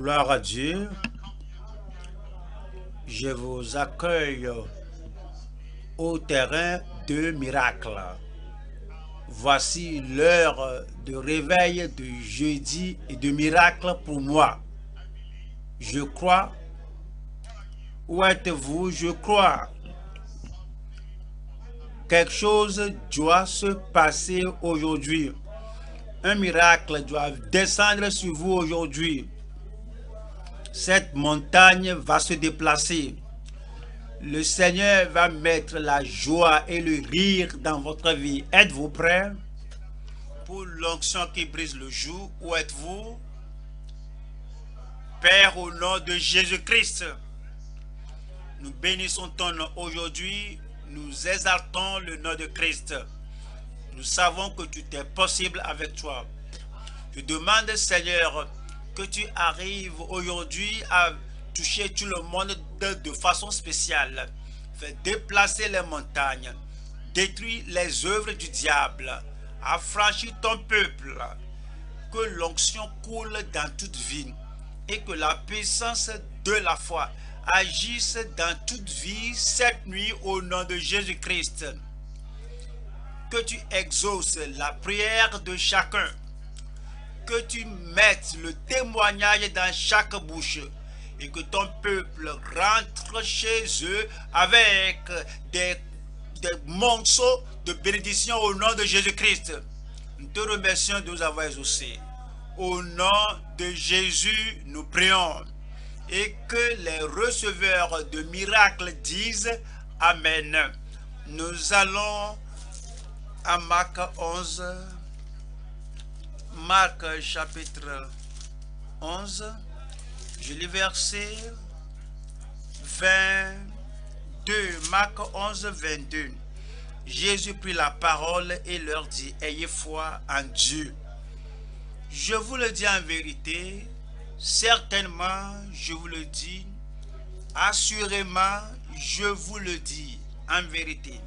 Gloire à Dieu, je vous accueille au terrain de miracles. Voici l'heure de réveil de jeudi et de miracle pour moi. Je crois. Où êtes-vous? Je crois. Quelque chose doit se passer aujourd'hui. Un miracle doit descendre sur vous aujourd'hui. Cette montagne va se déplacer. Le Seigneur va mettre la joie et le rire dans votre vie. Êtes-vous prêts pour l'onction qui brise le joug? Où êtes-vous? Père, au nom de Jésus-Christ, nous bénissons ton nom aujourd'hui. Nous exaltons le nom de Christ. Nous savons que tout est possible avec toi. Je demande, Seigneur, que tu arrives aujourd'hui à toucher tout le monde de façon spéciale. Fais déplacer les montagnes, détruis les œuvres du diable, affranchis ton peuple, que l'onction coule dans toute vie et que la puissance de la foi agisse dans toute vie cette nuit au nom de Jésus-Christ. Que tu exauces la prière de chacun, que tu mettes le témoignage dans chaque bouche et que ton peuple rentre chez eux avec des monceaux de bénédiction au nom de Jésus-Christ. Nous te remercions de nous avoir exaucés. Au nom de Jésus, nous prions. Et que les receveurs de miracles disent Amen. Nous allons à Marc 11. Marc chapitre 11. Je lis verset 22. Marc 11, 22. Jésus prit la parole et leur dit, ayez foi en Dieu. Je vous le dis en vérité, certainement, je vous le dis, assurément, je vous le dis en vérité.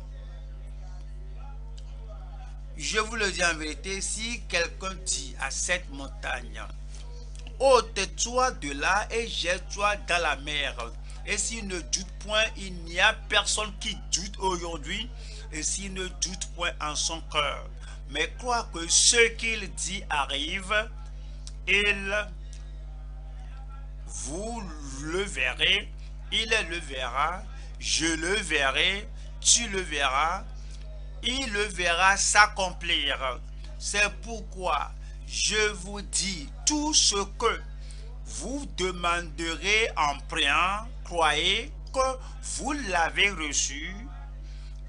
Je vous le dis en vérité, si quelqu'un dit à cette montagne, ôte-toi de là et jette-toi dans la mer. Et s'il ne doute point, il n'y a personne qui doute aujourd'hui, et s'il ne doute point en son cœur, mais croit que ce qu'il dit arrive, vous le verrez, il le verra, je le verrai, tu le verras, il le verra s'accomplir. C'est pourquoi je vous dis tout ce que vous demanderez en priant, croyez que vous l'avez reçu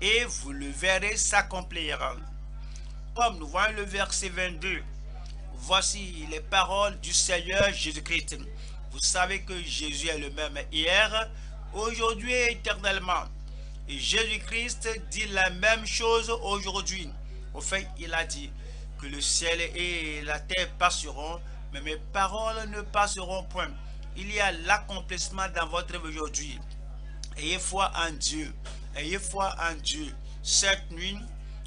et vous le verrez s'accomplir. Comme nous voyons le verset 22, voici les paroles du Seigneur Jésus-Christ. Vous savez que Jésus est le même hier, aujourd'hui et éternellement. Et Jésus-Christ dit la même chose aujourd'hui. Au fait, il a dit que le ciel et la terre passeront, mais mes paroles ne passeront point. Il y a l'accomplissement dans votre vie aujourd'hui. Ayez foi en Dieu. Ayez foi en Dieu. Cette nuit,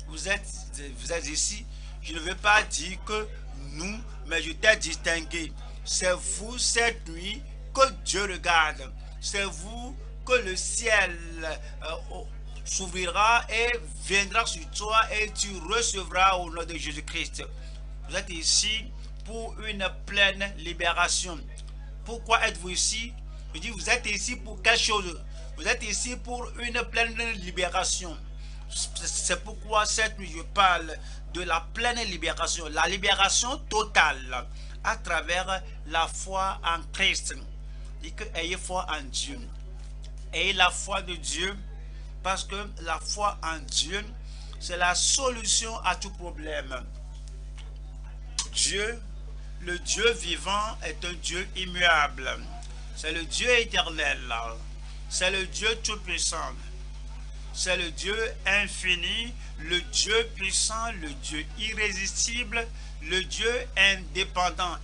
vous êtes ici. Je ne veux pas dire que nous, mais je t'ai distingué. C'est vous cette nuit que Dieu regarde. C'est vous que le ciel s'ouvrira et viendra sur toi et tu recevras au nom de Jésus-Christ. Vous êtes ici pour une pleine libération. Pourquoi êtes-vous ici? Je dis, vous êtes ici pour quelque chose. Vous êtes ici pour une pleine libération. C'est pourquoi cette nuit je parle de la pleine libération, la libération totale à travers la foi en Christ. Et que ayez foi en Dieu. Ayez la foi de Dieu, parce que la foi en Dieu, c'est la solution à tout problème. Dieu, le Dieu vivant, est un Dieu immuable. C'est le Dieu éternel. C'est le Dieu tout-puissant. C'est le Dieu infini, le Dieu puissant, le Dieu irrésistible, le Dieu indépendant.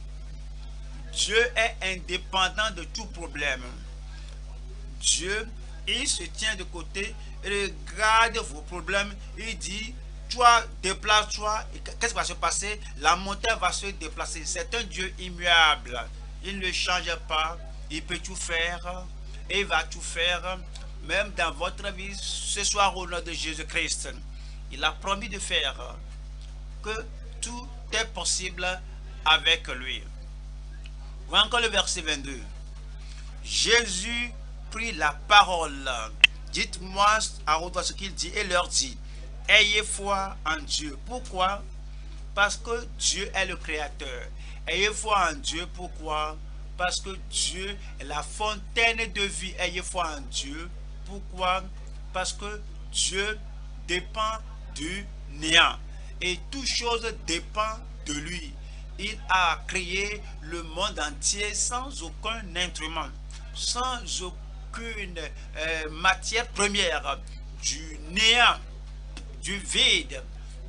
Dieu est indépendant de tout problème. Dieu, il se tient de côté, il regarde vos problèmes, il dit, toi, déplace-toi. Qu'est-ce qui va se passer? La montagne va se déplacer. C'est un Dieu immuable. Il ne change pas. Il peut tout faire. Et il va tout faire. Même dans votre vie, ce soir au nom de Jésus-Christ. Il a promis de faire que tout est possible avec lui. Voilà encore le verset 22. Jésus prit la parole. Dites-moi à haute voix ce qu'il dit et leur dit: ayez foi en Dieu. Pourquoi? Parce que Dieu est le Créateur. Ayez foi en Dieu. Pourquoi? Parce que Dieu est la fontaine de vie. Ayez foi en Dieu. Pourquoi? Parce que Dieu dépend du néant. Et toute chose dépend de lui. Il a créé le monde entier sans aucun instrument, sans aucune matière première, du néant, du vide.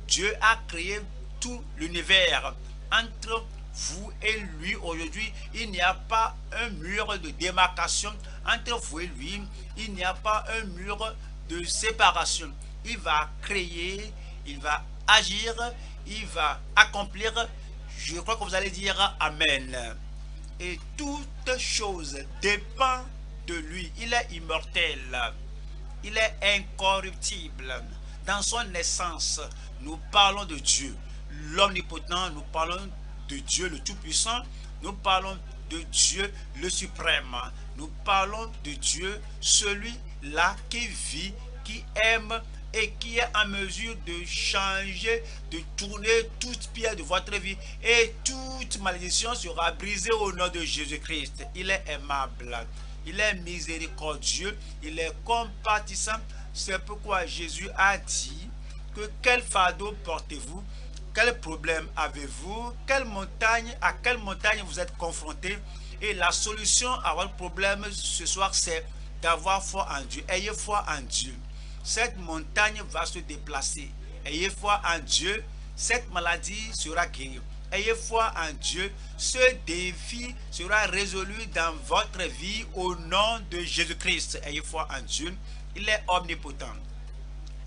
Dieu a créé tout l'univers. Entre vous et lui aujourd'hui, il n'y a pas un mur de démarcation. Entre vous et lui, il n'y a pas un mur de séparation. Il va créer, il va agir, il va accomplir. Je crois que vous allez dire Amen. Et toute chose dépend de lui. Il est immortel. Il est incorruptible. Dans son essence, nous parlons de Dieu, l'omnipotent. Nous parlons de Dieu le Tout-Puissant. Nous parlons de Dieu le Suprême. Nous parlons de Dieu, celui-là qui vit, qui aime et qui est en mesure de changer, de tourner toute pierre de votre vie, et toute malédiction sera brisée au nom de Jésus-Christ. Il est aimable, il est miséricordieux, il est compatissant. C'est pourquoi Jésus a dit que quel fardeau portez-vous, quel problème avez-vous, à quelle montagne vous êtes confronté. Et la solution à votre problème ce soir, c'est d'avoir foi en Dieu. Ayez foi en Dieu. Cette montagne va se déplacer. Ayez foi en Dieu. Cette maladie sera guérie. Ayez foi en Dieu. Ce défi sera résolu dans votre vie au nom de Jésus-Christ. Ayez foi en Dieu. Il est omnipotent.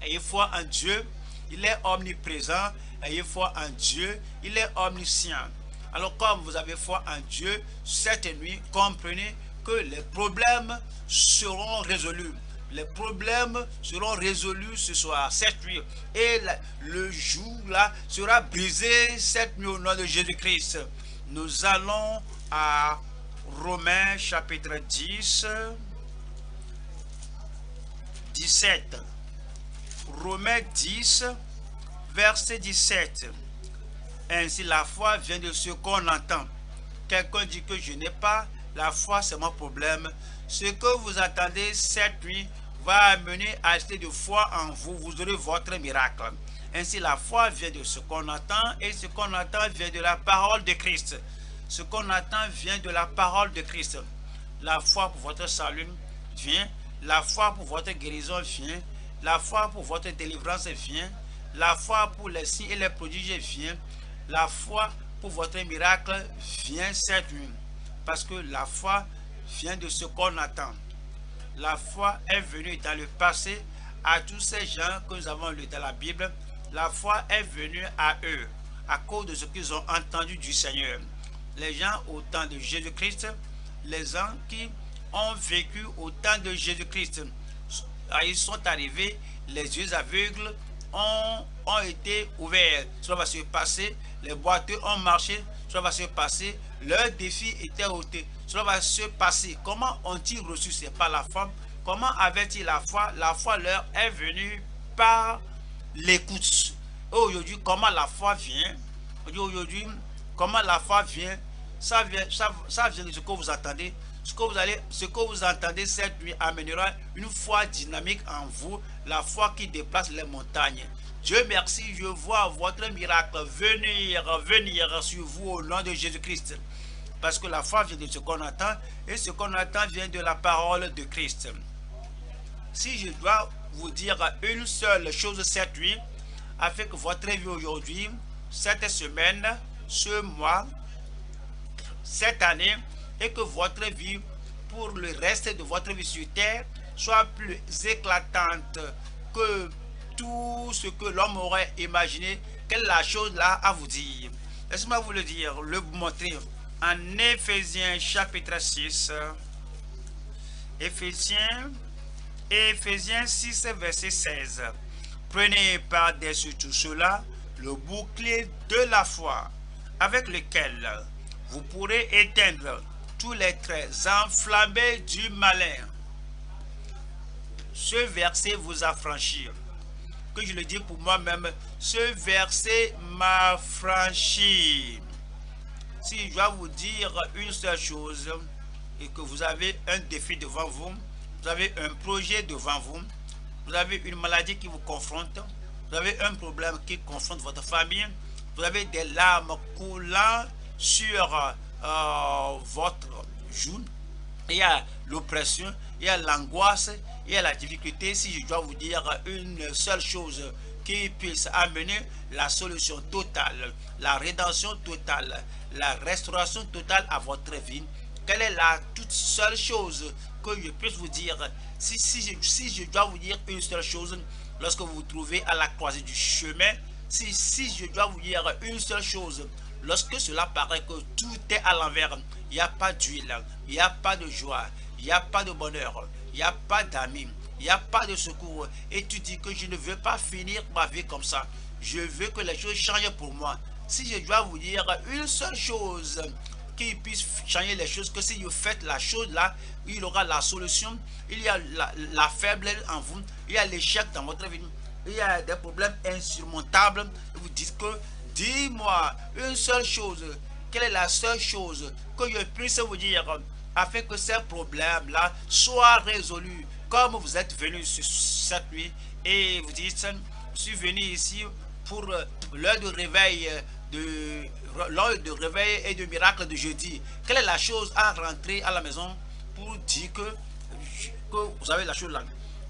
Ayez foi en Dieu. Il est omniprésent. Ayez foi en Dieu. Il est omniscient. Alors comme vous avez foi en Dieu, cette nuit, comprenez que les problèmes seront résolus. Les problèmes seront résolus ce soir, cette nuit. Et le jour là sera brisé cette nuit au nom de Jésus-Christ. Nous allons à Romains chapitre 10, 17. Romains 10, verset 17. Ainsi la foi vient de ce qu'on entend. Quelqu'un dit que je n'ai pas la foi, c'est mon problème. Ce que vous attendez cette nuit va amener à acheter de foi en vous. Vous aurez votre miracle. Ainsi la foi vient de ce qu'on entend, et ce qu'on entend vient de la parole de Christ. Ce qu'on entend vient de la parole de Christ. La foi pour votre salut vient. La foi pour votre guérison vient. La foi pour votre délivrance vient. La foi pour les signes et les prodiges vient. La foi pour votre miracle vient cette nuit. Parce que la foi vient de ce qu'on attend. La foi est venue dans le passé à tous ces gens que nous avons lus dans la Bible. La foi est venue à eux à cause de ce qu'ils ont entendu du Seigneur. Les gens au temps de Jésus-Christ, les gens qui ont vécu au temps de Jésus-Christ, ils sont arrivés, les yeux aveugles ont été ouverts. Cela va se passer. Les boiteux ont marché. Cela va se passer. Leur défi était ôté. Cela va se passer. Comment ont-ils reçu? C'est pas la foi. Comment avaient-ils la foi? La foi leur est venue par l'écoute. Aujourd'hui, comment la foi vient? Aujourd'hui, comment la foi vient? Ça vient de ce que vous entendez. Ce que vous entendez cette nuit amènera une foi dynamique en vous, la foi qui déplace les montagnes. Dieu merci, je vois votre miracle venir sur vous au nom de Jésus-Christ. Parce que la foi vient de ce qu'on entend, et ce qu'on entend vient de la parole de Christ. Si je dois vous dire une seule chose cette nuit, afin que votre vie aujourd'hui, cette semaine, ce mois, cette année, et que votre vie pour le reste de votre vie sur terre soit plus éclatante que tout ce que l'homme aurait imaginé. Quelle est la chose là à vous dire? Laissez-moi vous le dire, le montrer. En Éphésiens chapitre 6, Éphésiens 6, verset 16. Prenez par-dessus tout cela le bouclier de la foi, avec lequel vous pourrez éteindre tous les traits enflammés du malin. Ce verset vous affranchit. Que je le dis pour moi-même, ce verset m'affranchit. Si je dois vous dire une seule chose, et que vous avez un défi devant vous, vous avez un projet devant vous, vous avez une maladie qui vous confronte, vous avez un problème qui confronte votre famille, vous avez des larmes coulant sur votre joue, il y a l'oppression, il y a l'angoisse, il y a la difficulté. Si je dois vous dire une seule chose qui puisse amener la solution totale, la rédemption totale, la restauration totale à votre vie, quelle est la toute seule chose que je puisse vous dire? Si je dois vous dire une seule chose, lorsque vous vous trouvez à la croisée du chemin, si je dois vous dire une seule chose, lorsque cela paraît que tout est à l'envers, il n'y a pas d'huile, il n'y a pas de joie, il n'y a pas de bonheur, il n'y a pas d'amis, il n'y a pas de secours, et tu dis que je ne veux pas finir ma vie comme ça, je veux que les choses changent pour moi. Si je dois vous dire une seule chose qui puisse changer les choses, que si vous faites la chose là, il aura la solution. Il y a la faiblesse en vous, il y a l'échec dans votre vie, il y a des problèmes insurmontables. Vous dites que, dis-moi une seule chose, quelle est la seule chose que je puisse vous dire afin que ces problèmes là soient résolus, comme vous êtes venu cette nuit et vous dites, je suis venu ici pour l'heure de réveil et de miracle de jeudi. Quelle est la chose à rentrer à la maison pour dire que vous avez la chose là?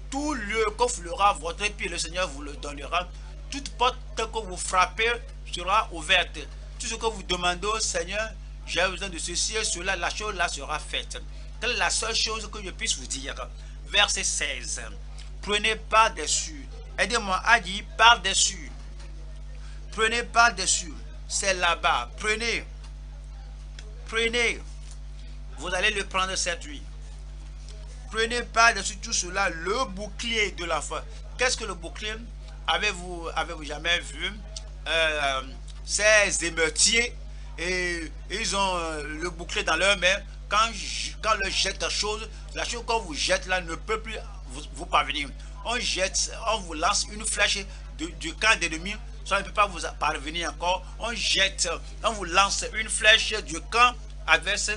Tout lieu qu'offrira votre pied, le Seigneur vous le donnera. Toute porte que vous frappez sera ouverte. Tout ce que vous demandez au Seigneur, j'ai besoin de ceci et cela, la chose là sera faite. Quelle est la seule chose que je puisse vous dire? Verset 16. Prenez par-dessus. Aidez-moi à dire par-dessus. Prenez par-dessus. C'est là-bas. Prenez. Prenez. Vous allez le prendre cette nuit. Prenez par-dessus tout cela le bouclier de la foi. Qu'est-ce que le bouclier? Avez-vous jamais vu ces émeutiers, et ils ont le bouclier dans leurs mains. Quand leur jette la chose qu'on vous jette là ne peut plus vous parvenir. On vous lance une flèche du camp d'ennemi, ça ne peut pas vous parvenir encore. On vous lance une flèche du camp adverse,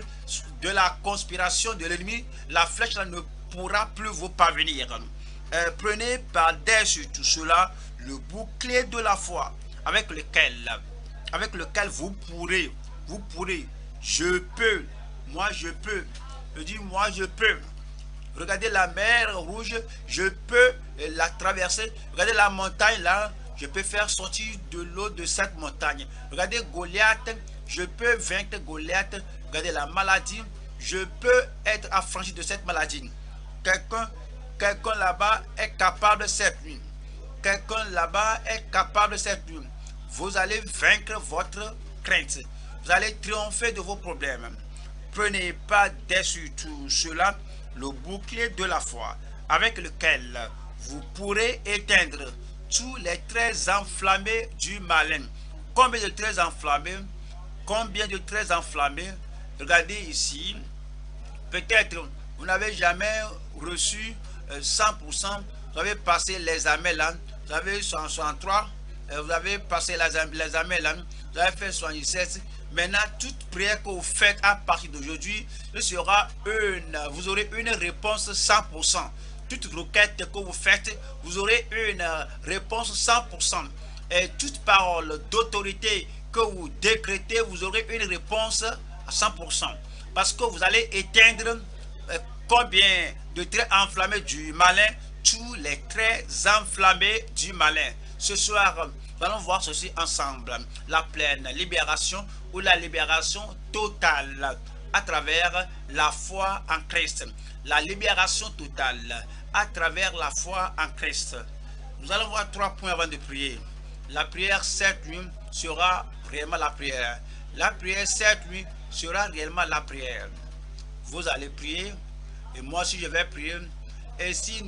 de la conspiration de l'ennemi, la flèche là ne pourra plus vous parvenir. Prenez par-dessus tout cela le bouclier de la foi, avec lequel vous pourrez, je peux, moi je peux, je dis moi je peux. Regardez la mer rouge, je peux la traverser. Regardez la montagne là, je peux faire sortir de l'eau de cette montagne. Regardez Goliath, je peux vaincre Goliath. Regardez la maladie, je peux être affranchi de cette maladie. Quelqu'un là-bas est capable cette nuit. Quelqu'un là-bas est capable cette nuit. Vous allez vaincre votre crainte. Vous allez triompher de vos problèmes. Prenez par-dessus tout cela le bouclier de la foi, avec lequel vous pourrez éteindre tous les traits enflammés du malin. Combien de traits enflammés? Combien de traits enflammés? Regardez ici. Peut-être vous n'avez jamais reçu 100%. Vous avez passé l'examen là. Vous avez 163. Vous avez passé l'examen là. Vous avez fait 77. Maintenant, toute prière que vous faites à partir d'aujourd'hui, vous aurez une réponse 100%. Toute requête que vous faites, vous aurez une réponse 100%. Et toute parole d'autorité que vous décrétez, vous aurez une réponse à 100%. Parce que vous allez éteindre combien de traits enflammés du malin? Tous les traits enflammés du malin. Ce soir, nous allons voir ceci ensemble. La pleine libération ou la libération totale à travers la foi en Christ. La libération totale à travers la foi en Christ. Nous allons voir 3 points avant de prier. La prière cette nuit sera réellement la prière. La prière cette nuit sera réellement la prière. Vous allez prier et moi aussi je vais prier. Et si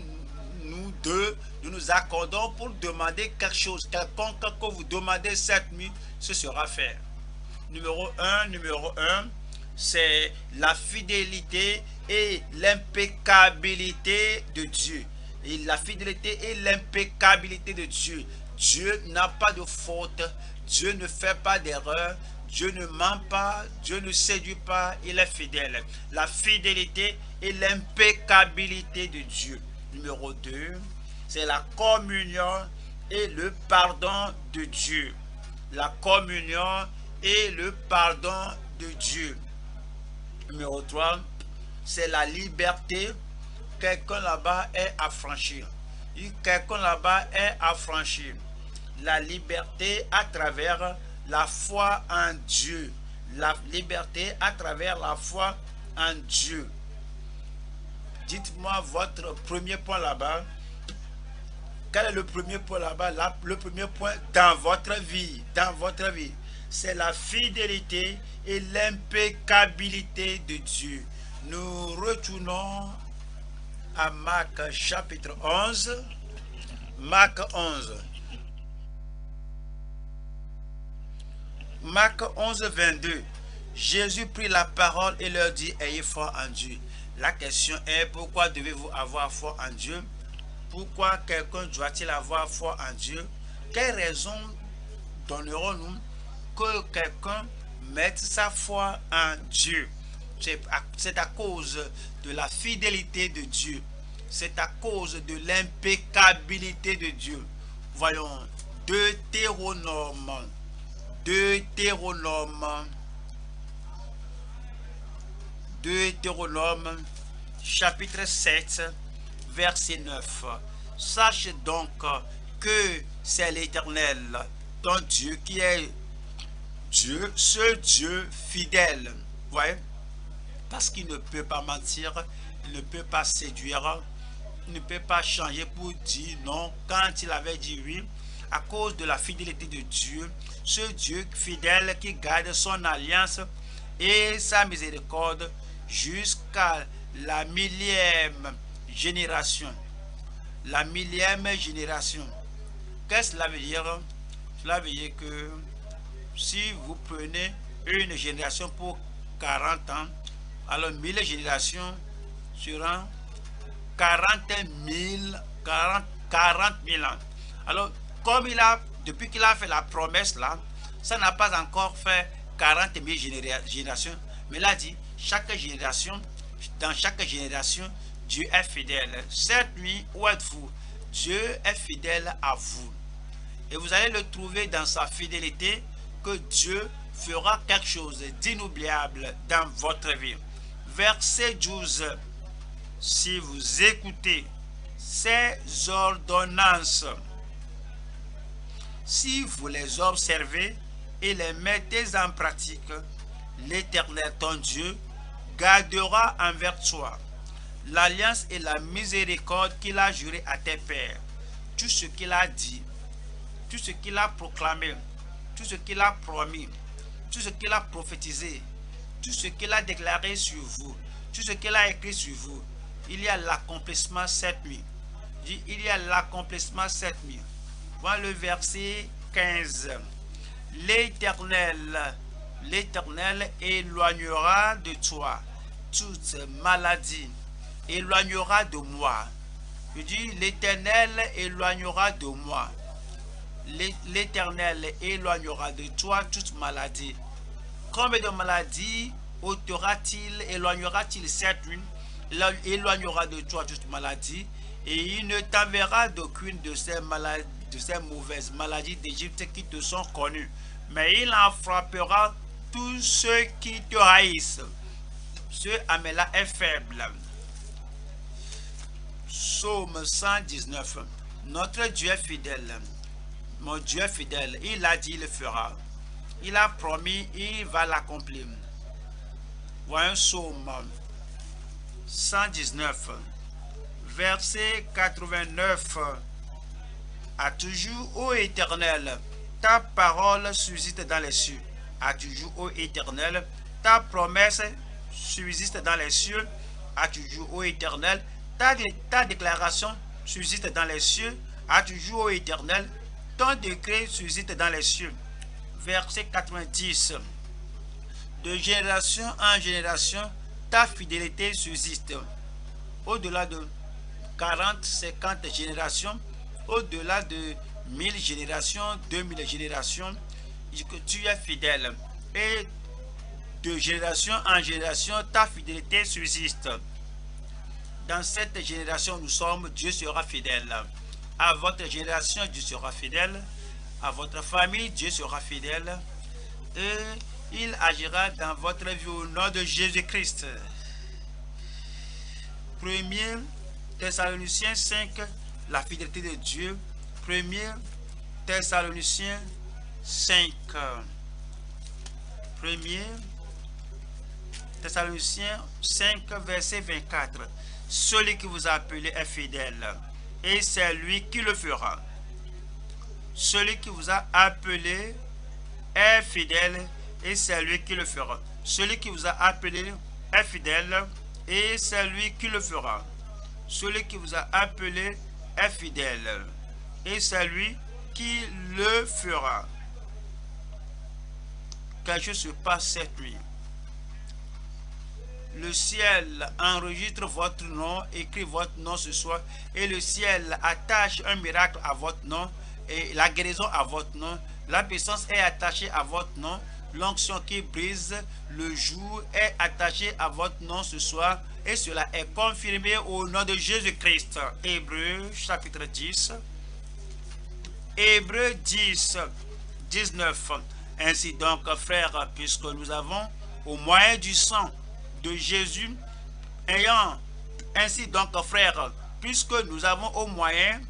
nous deux, nous nous accordons pour demander quelque chose, quelconque que vous demandez cette nuit, ce sera fait. Numéro un, c'est la fidélité et l'impeccabilité de Dieu. Et la fidélité et l'impeccabilité de Dieu. Dieu n'a pas de faute, Dieu ne fait pas d'erreur, Dieu ne ment pas, Dieu ne séduit pas, il est fidèle. La fidélité et l'impeccabilité de Dieu. Numéro 2, c'est la communion et le pardon de Dieu. La communion et le pardon de Dieu. Numéro 3, c'est la liberté. Quelqu'un là-bas est affranchi. Quelqu'un là-bas est affranchi. La liberté à travers la foi en Dieu. La liberté à travers la foi en Dieu. Dites-moi votre premier point là-bas. Quel est le premier point là-bas? Le premier point dans votre vie. Dans votre vie. C'est la fidélité et l'impeccabilité de Dieu. Nous retournons à Marc chapitre 11. Marc 11. Marc 11, 22. Jésus prit la parole et leur dit, ayez foi en Dieu. La question est, pourquoi devez-vous avoir foi en Dieu? Pourquoi quelqu'un doit-il avoir foi en Dieu? Quelle raison donnerons-nous que quelqu'un mette sa foi en Dieu? C'est à cause de la fidélité de Dieu. C'est à cause de l'impeccabilité de Dieu. Voyons, Deutéronome chapitre 7 verset 9. Sache donc que c'est l'Éternel, ton Dieu, qui est Dieu, ce Dieu fidèle. Vous voyez? Parce qu'il ne peut pas mentir, il ne peut pas séduire, il ne peut pas changer pour dire non quand il avait dit oui. À cause de la fidélité de Dieu, ce Dieu fidèle qui garde son alliance et sa miséricorde jusqu'à la millième génération. La millième génération. Qu'est-ce que cela veut dire? Cela veut dire que si vous prenez une génération pour 40 ans, alors 1000 générations seront 40 000 ans. Alors, comme depuis qu'il a fait la promesse là, ça n'a pas encore fait 40 000 générations, mais il a dit, dans chaque génération, Dieu est fidèle. Cette nuit, où êtes-vous? Dieu est fidèle à vous. Et vous allez le trouver dans sa fidélité que Dieu fera quelque chose d'inoubliable dans votre vie. Verset 12. Si vous écoutez ces ordonnances, si vous les observez et les mettez en pratique, l'Éternel ton Dieu gardera envers toi l'alliance et la miséricorde qu'il a juré à tes pères. Tout ce qu'il a dit, tout ce qu'il a proclamé, tout ce qu'il a promis, tout ce qu'il a prophétisé, tout ce qu'il a déclaré sur vous, tout ce qu'il a écrit sur vous, il y a l'accomplissement cette nuit. Il y a l'accomplissement cette nuit. Voilà le verset 15. L'Éternel éloignera de toi toute maladie, éloignera de moi. Je dis, l'Éternel éloignera de moi. L'Éternel éloignera de toi toute maladie. Combien de maladies éloignera-t-il cette nuit? Il éloignera de toi toute maladie et il ne t'enverra d'aucune de ces maladies, de ces mauvaises maladies d'Égypte qui te sont connues. Mais il en frappera tous ceux qui te haïssent. Ce âme-là est faible. Psaume 119. Notre Dieu est fidèle. Mon Dieu est fidèle. Il a dit, il le fera. Il a promis, il va l'accomplir. Voyons Psaume 119, verset 89. À toujours, ô Éternel, ta parole suscite dans les cieux. À toujours, ô Éternel, Ta promesse subsiste dans les cieux à toujours, ô Éternel. Ta déclaration subsiste dans les cieux à toujours, ô Éternel. Ton décret subsiste dans les cieux. Verset 90. De génération en génération, ta fidélité subsiste. Au-delà de 40, 50 générations, au-delà de 1000 générations, 2000 générations, que tu es fidèle. Et de génération en génération, ta fidélité subsiste. Dans cette génération, nous sommes, Dieu sera fidèle. À votre génération, Dieu sera fidèle. À votre famille, Dieu sera fidèle. Et il agira dans votre vie au nom de Jésus-Christ. 1er Thessaloniciens 5, la fidélité de Dieu. 1er Thessaloniciens 5. 1er Thessaloniciens 5, verset 24. Celui qui vous a appelé est fidèle, et c'est lui qui le fera. Celui qui vous a appelé est fidèle, et c'est lui qui le fera. Celui qui vous a appelé est fidèle, et c'est lui qui le fera. Celui qui vous a appelé est fidèle, et c'est lui qui le fera. Quelque chose se passe cette nuit. Le ciel enregistre votre nom, écrit votre nom ce soir, et le ciel attache un miracle à votre nom, et la guérison à votre nom. La puissance est attachée à votre nom. L'onction qui brise le jour est attachée à votre nom ce soir, et cela est confirmé au nom de Jésus-Christ. Hébreux chapitre 10. Hébreux 10, 19. Ainsi donc, frères, puisque nous avons au moyen du sang de Jésus, ainsi donc, frères, puisque nous avons au moyen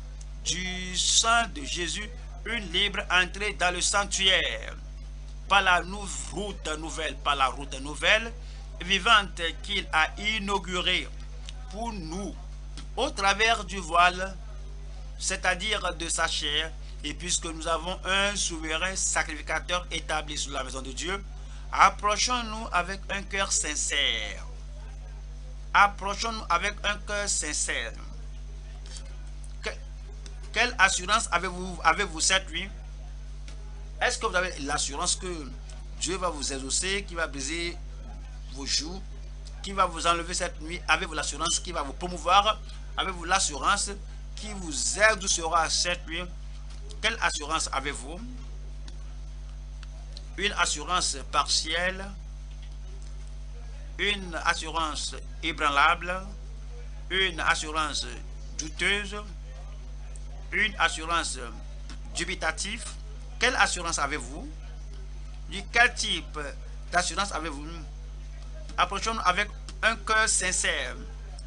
du sang de Jésus une libre entrée dans le sanctuaire, par la route nouvelle, vivante qu'il a inaugurée pour nous, au travers du voile, c'est-à-dire de sa chair. Et puisque nous avons un souverain sacrificateur établi sur la maison de Dieu, approchons-nous avec un cœur sincère. Approchons-nous avec un cœur sincère. Quelle assurance avez-vous cette nuit? Est-ce que vous avez l'assurance que Dieu va vous exaucer, qui va briser vos joues, qui va vous enlever cette nuit? Avez-vous l'assurance qui va vous promouvoir? Avez-vous l'assurance qui vous exaucera cette nuit? Quelle assurance avez-vous? Une assurance partielle, une assurance ébranlable, une assurance douteuse, une assurance dubitative. Quelle assurance avez-vous? Quel type d'assurance avez-vous? Approchons-nous avec un cœur sincère.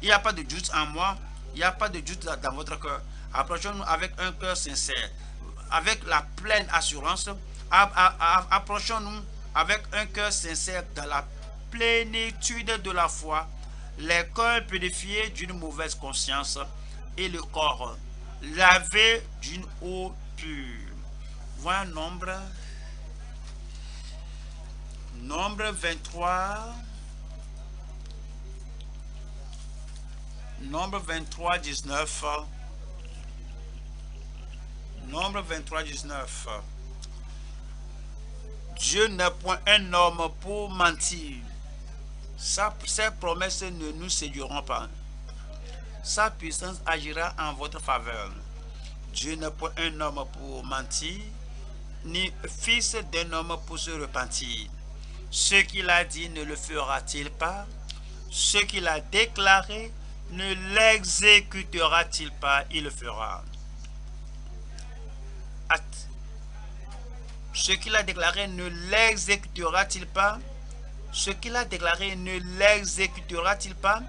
Il n'y a pas de doute en moi, il n'y a pas de doute dans votre cœur. Approchons-nous avec un cœur sincère, avec la pleine assurance. Approchons-nous avec un cœur sincère dans la plénitude de la foi, les cœurs purifiés d'une mauvaise conscience et le corps lavé d'une eau pure. Voilà Nombre 23. Nombre 23, 19. Nombre 23, 19. Dieu n'est point un homme pour mentir. Ses promesses ne nous séduiront pas. Sa puissance agira en votre faveur. Dieu n'est point un homme pour mentir, ni fils d'un homme pour se repentir. Ce qu'il a dit ne le fera-t-il pas? Ce qu'il a déclaré ne l'exécutera-t-il pas? Il le fera. Ce qu'il a déclaré ne l'exécutera-t-il pas? Ce qu'il a déclaré ne l'exécutera-t-il pas?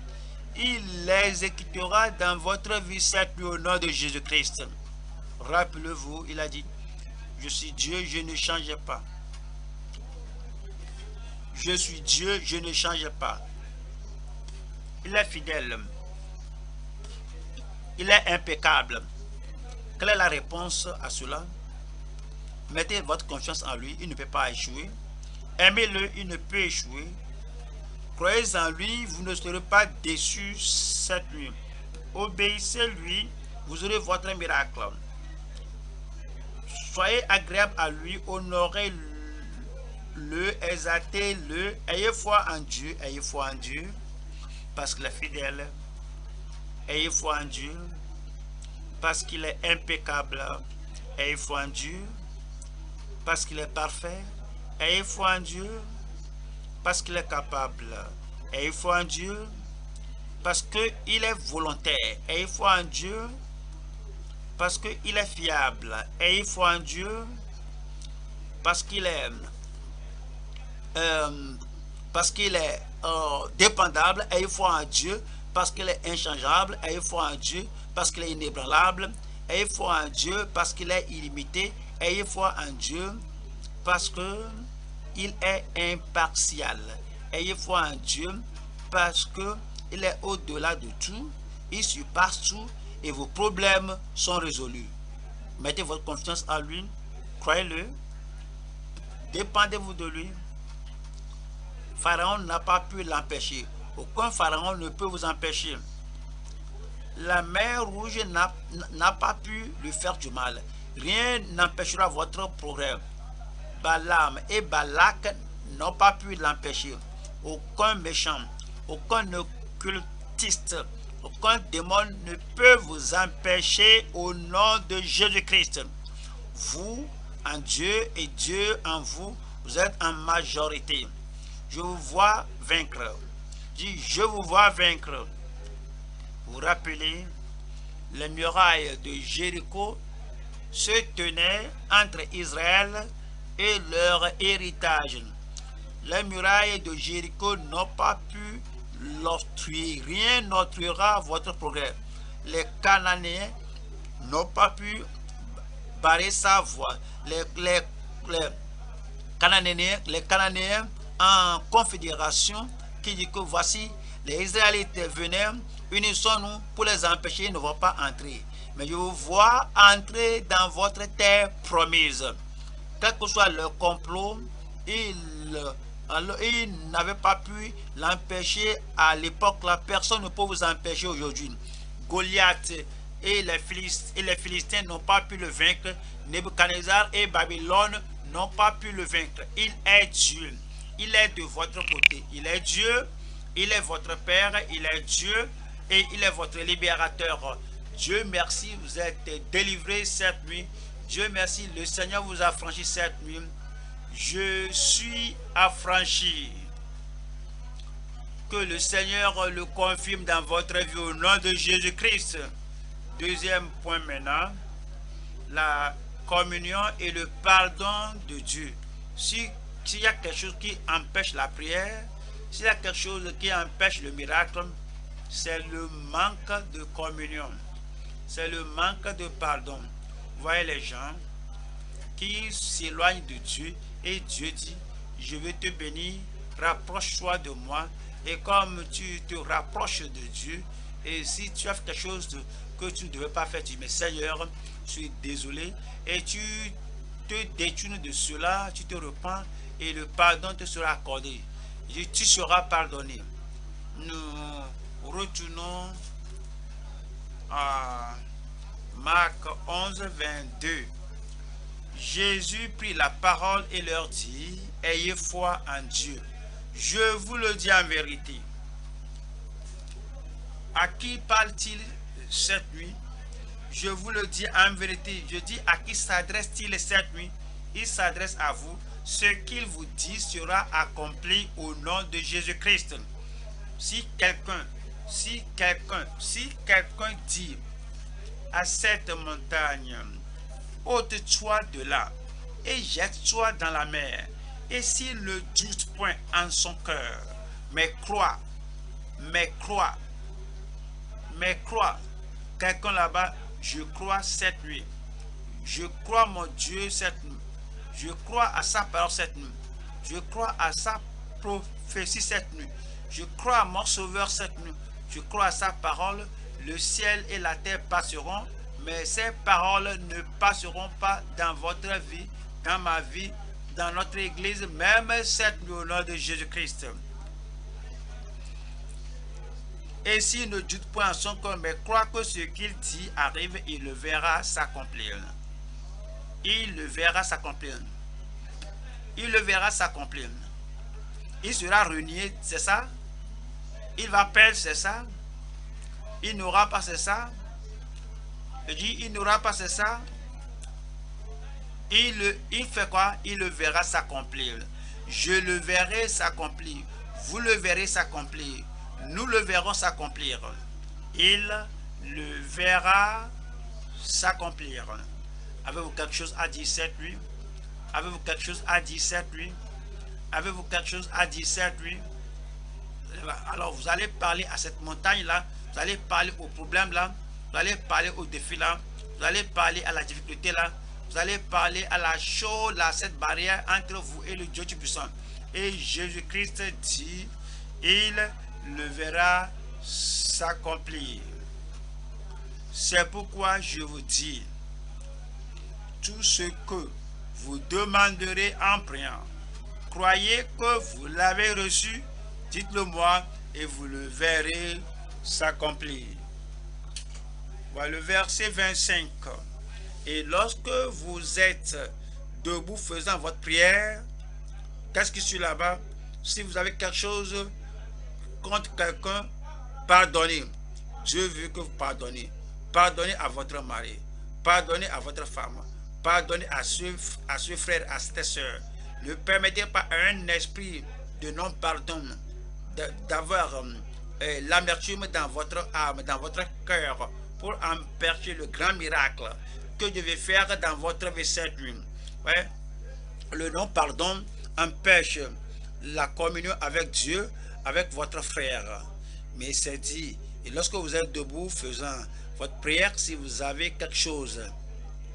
Il l'exécutera dans votre vie cette nuit au nom de Jésus-Christ. Rappelez-vous, il a dit, je suis Dieu, je ne change pas. Je suis Dieu, je ne change pas. Il est fidèle. Il est impeccable. Quelle est la réponse à cela? Mettez votre confiance en lui, il ne peut pas échouer. Aimez-le, il ne peut échouer. Croyez en lui, vous ne serez pas déçus cette nuit. Obéissez-lui, vous aurez votre miracle. Soyez agréable à lui, honorez-le, exaltez-le, ayez foi en Dieu, parce qu'il est fidèle. Ayez foi en Dieu, parce qu'il est impeccable. Ayez foi en Dieu, parce qu'il est parfait. Ayez foi en Dieu, parce qu'il est capable. Ayez foi en Dieu, parce qu'il est volontaire. Ayez foi en Dieu, parce qu'il est fiable. Ayez foi en Dieu, parce qu'il est dépendable. Ayez foi en Dieu, parce qu'il est inchangeable. Ayez foi en Dieu, parce qu'il est inébranlable. Ayez foi en Dieu, parce qu'il est illimité. Ayez foi en Dieu, parce qu'il est impartial. Ayez foi en Dieu, parce qu'il est au-delà de tout. Il surpasse tout et vos problèmes sont résolus. Mettez votre confiance en lui, croyez-le, dépendez-vous de lui. Pharaon n'a pas pu l'empêcher. Aucun pharaon ne peut vous empêcher. La mer rouge n'a pas pu lui faire du mal. Rien n'empêchera votre progrès. Balaam et Balak n'ont pas pu l'empêcher. Aucun méchant, aucun occultiste, aucun démon ne peut vous empêcher au nom de Jésus-Christ. Vous en Dieu et Dieu en vous, vous êtes en majorité. Je vous vois vaincre. Dis, je vous vois vaincre. Vous vous rappelez, les murailles de Jéricho se tenaient entre Israël et leur héritage. Les murailles de Jéricho n'ont pas pu l'obstruer. Rien n'obstruera votre progrès. Les Cananéens n'ont pas pu barrer sa voie. Les Cananéens en confédération qui dit que voici, les Israélites venaient, unissons-nous pour les empêcher, ils ne vont pas entrer. Mais je vous vois entrer dans votre terre promise. Quel que soit leur complot, ils n'avaient pas pu l'empêcher à l'époque. La personne ne peut vous empêcher aujourd'hui. Goliath et les Philistins n'ont pas pu le vaincre. Nebuchadnezzar et Babylone n'ont pas pu le vaincre. Il est Dieu. Il est de votre côté. Il est Dieu. Il est votre Père. Il est Dieu. Et il est votre libérateur. Dieu merci, vous êtes délivrés cette nuit. Dieu merci, le Seigneur vous a franchi cette nuit. Je suis affranchi. Que le Seigneur le confirme dans votre vie au nom de Jésus-Christ. Deuxième point maintenant, la communion et le pardon de Dieu. S'il y a quelque chose qui empêche la prière, s'il y a quelque chose qui empêche le miracle, c'est le manque de communion. C'est le manque de pardon. Vous voyez les gens qui s'éloignent de Dieu et Dieu dit, je vais te bénir, rapproche-toi de moi. Et comme tu te rapproches de Dieu, et si tu as fait quelque chose que tu ne devais pas faire, tu dis, mais Seigneur, je suis désolé, et tu te détournes de cela, tu te repens, et le pardon te sera accordé. Tu seras pardonné. Nous retournons à Marc 11, 22. Jésus prit la parole et leur dit, ayez foi en Dieu. Je vous le dis en vérité. À qui parle-t-il cette nuit? Je vous le dis en vérité. Je dis, à qui s'adresse-t-il cette nuit? Il s'adresse à vous. Ce qu'il vous dit sera accompli au nom de Jésus-Christ. Si quelqu'un dit à cette montagne, ôte-toi de là et jette-toi dans la mer, et s'il ne doute point en son cœur, mais croit, quelqu'un là-bas, je crois cette nuit, je crois mon Dieu cette nuit, je crois à sa parole cette nuit, je crois à sa prophétie cette nuit, je crois à mon Sauveur cette nuit, je crois à sa parole. Le ciel et la terre passeront, mais ces paroles ne passeront pas dans votre vie, dans ma vie, dans notre église, même cette nuit au nom de Jésus-Christ. Et s'il ne doute point en son cœur, mais croit que ce qu'il dit arrive, il le verra s'accomplir. Il le verra s'accomplir. Il le verra s'accomplir. Il sera renié, c'est ça? Il va perdre, c'est ça? Il n'aura pas, c'est ça? Je dis, il n'aura pas, c'est ça? Il fait quoi? Il le verra s'accomplir. Je le verrai s'accomplir. Vous le verrez s'accomplir. Nous le verrons s'accomplir. Il le verra s'accomplir. Avez-vous quelque chose à dire cette nuit? Avez-vous quelque chose à dire cette nuit? Avez-vous quelque chose à dire cette nuit? Alors vous allez parler à cette montagne-là. Vous allez parler au problème-là. Vous allez parler au défi-là. Vous allez parler à la difficulté-là. Vous allez parler à la chose, là, cette barrière entre vous et le Dieu Tout-Puissant. Et Jésus-Christ dit, il le verra s'accomplir. C'est pourquoi je vous dis, tout ce que vous demanderez en priant, croyez que vous l'avez reçu, dites-le moi et vous le verrez s'accomplir. Voilà le verset 25. Et lorsque vous êtes debout faisant votre prière, qu'est-ce qui suit là-bas? Si vous avez quelque chose contre quelqu'un, pardonnez. Dieu veut que vous pardonnez. Pardonnez à votre mari. Pardonnez à votre femme. Pardonnez à ce frère, à cette soeur. Ne permettez pas à un esprit de non-pardon d'avoir l'amertume dans votre âme, dans votre cœur, pour empêcher le grand miracle que Dieu veut faire dans votre vie cette nuit. Ouais. Le non-pardon empêche la communion avec Dieu, avec votre frère. Mais c'est dit, et lorsque vous êtes debout faisant votre prière, si vous avez quelque chose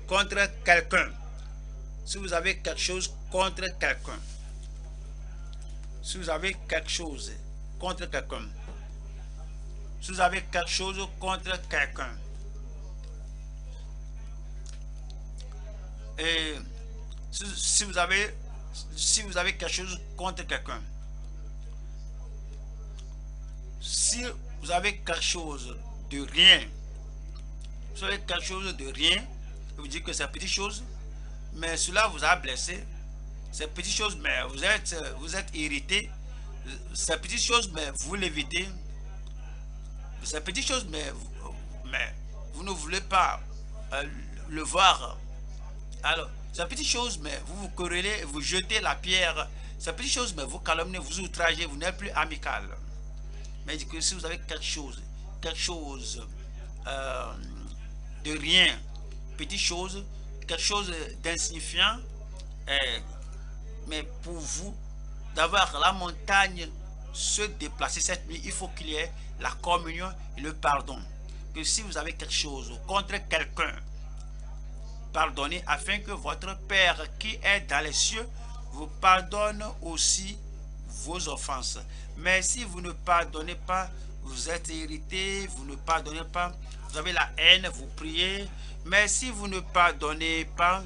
contre quelqu'un, si vous avez quelque chose contre quelqu'un, si vous avez quelque chose contre quelqu'un, si vous avez quelque chose contre quelqu'un, et si vous avez quelque chose contre quelqu'un, si vous avez quelque chose de rien, vous avez quelque chose de rien, vous dites que c'est petite chose, mais cela vous a blessé, c'est petite chose, mais vous êtes irrité, c'est petite chose, mais vous l'évitez, c'est petite chose, mais vous ne voulez pas le voir. Alors, c'est petite chose, mais vous vous querellez, vous jetez la pierre. C'est petite chose, mais vous calomniez, vous outragez, vous n'êtes plus amical. Mais que si vous avez quelque chose de rien, petite chose, quelque chose d'insignifiant, mais pour vous, d'avoir la montagne se déplacer cette nuit, il faut qu'il y ait la communion et le pardon. Que si vous avez quelque chose contre quelqu'un, pardonnez afin que votre Père qui est dans les cieux vous pardonne aussi vos offenses. Mais si vous ne pardonnez pas, vous êtes irrité, vous ne pardonnez pas, vous avez la haine, vous priez. Mais si vous ne pardonnez pas,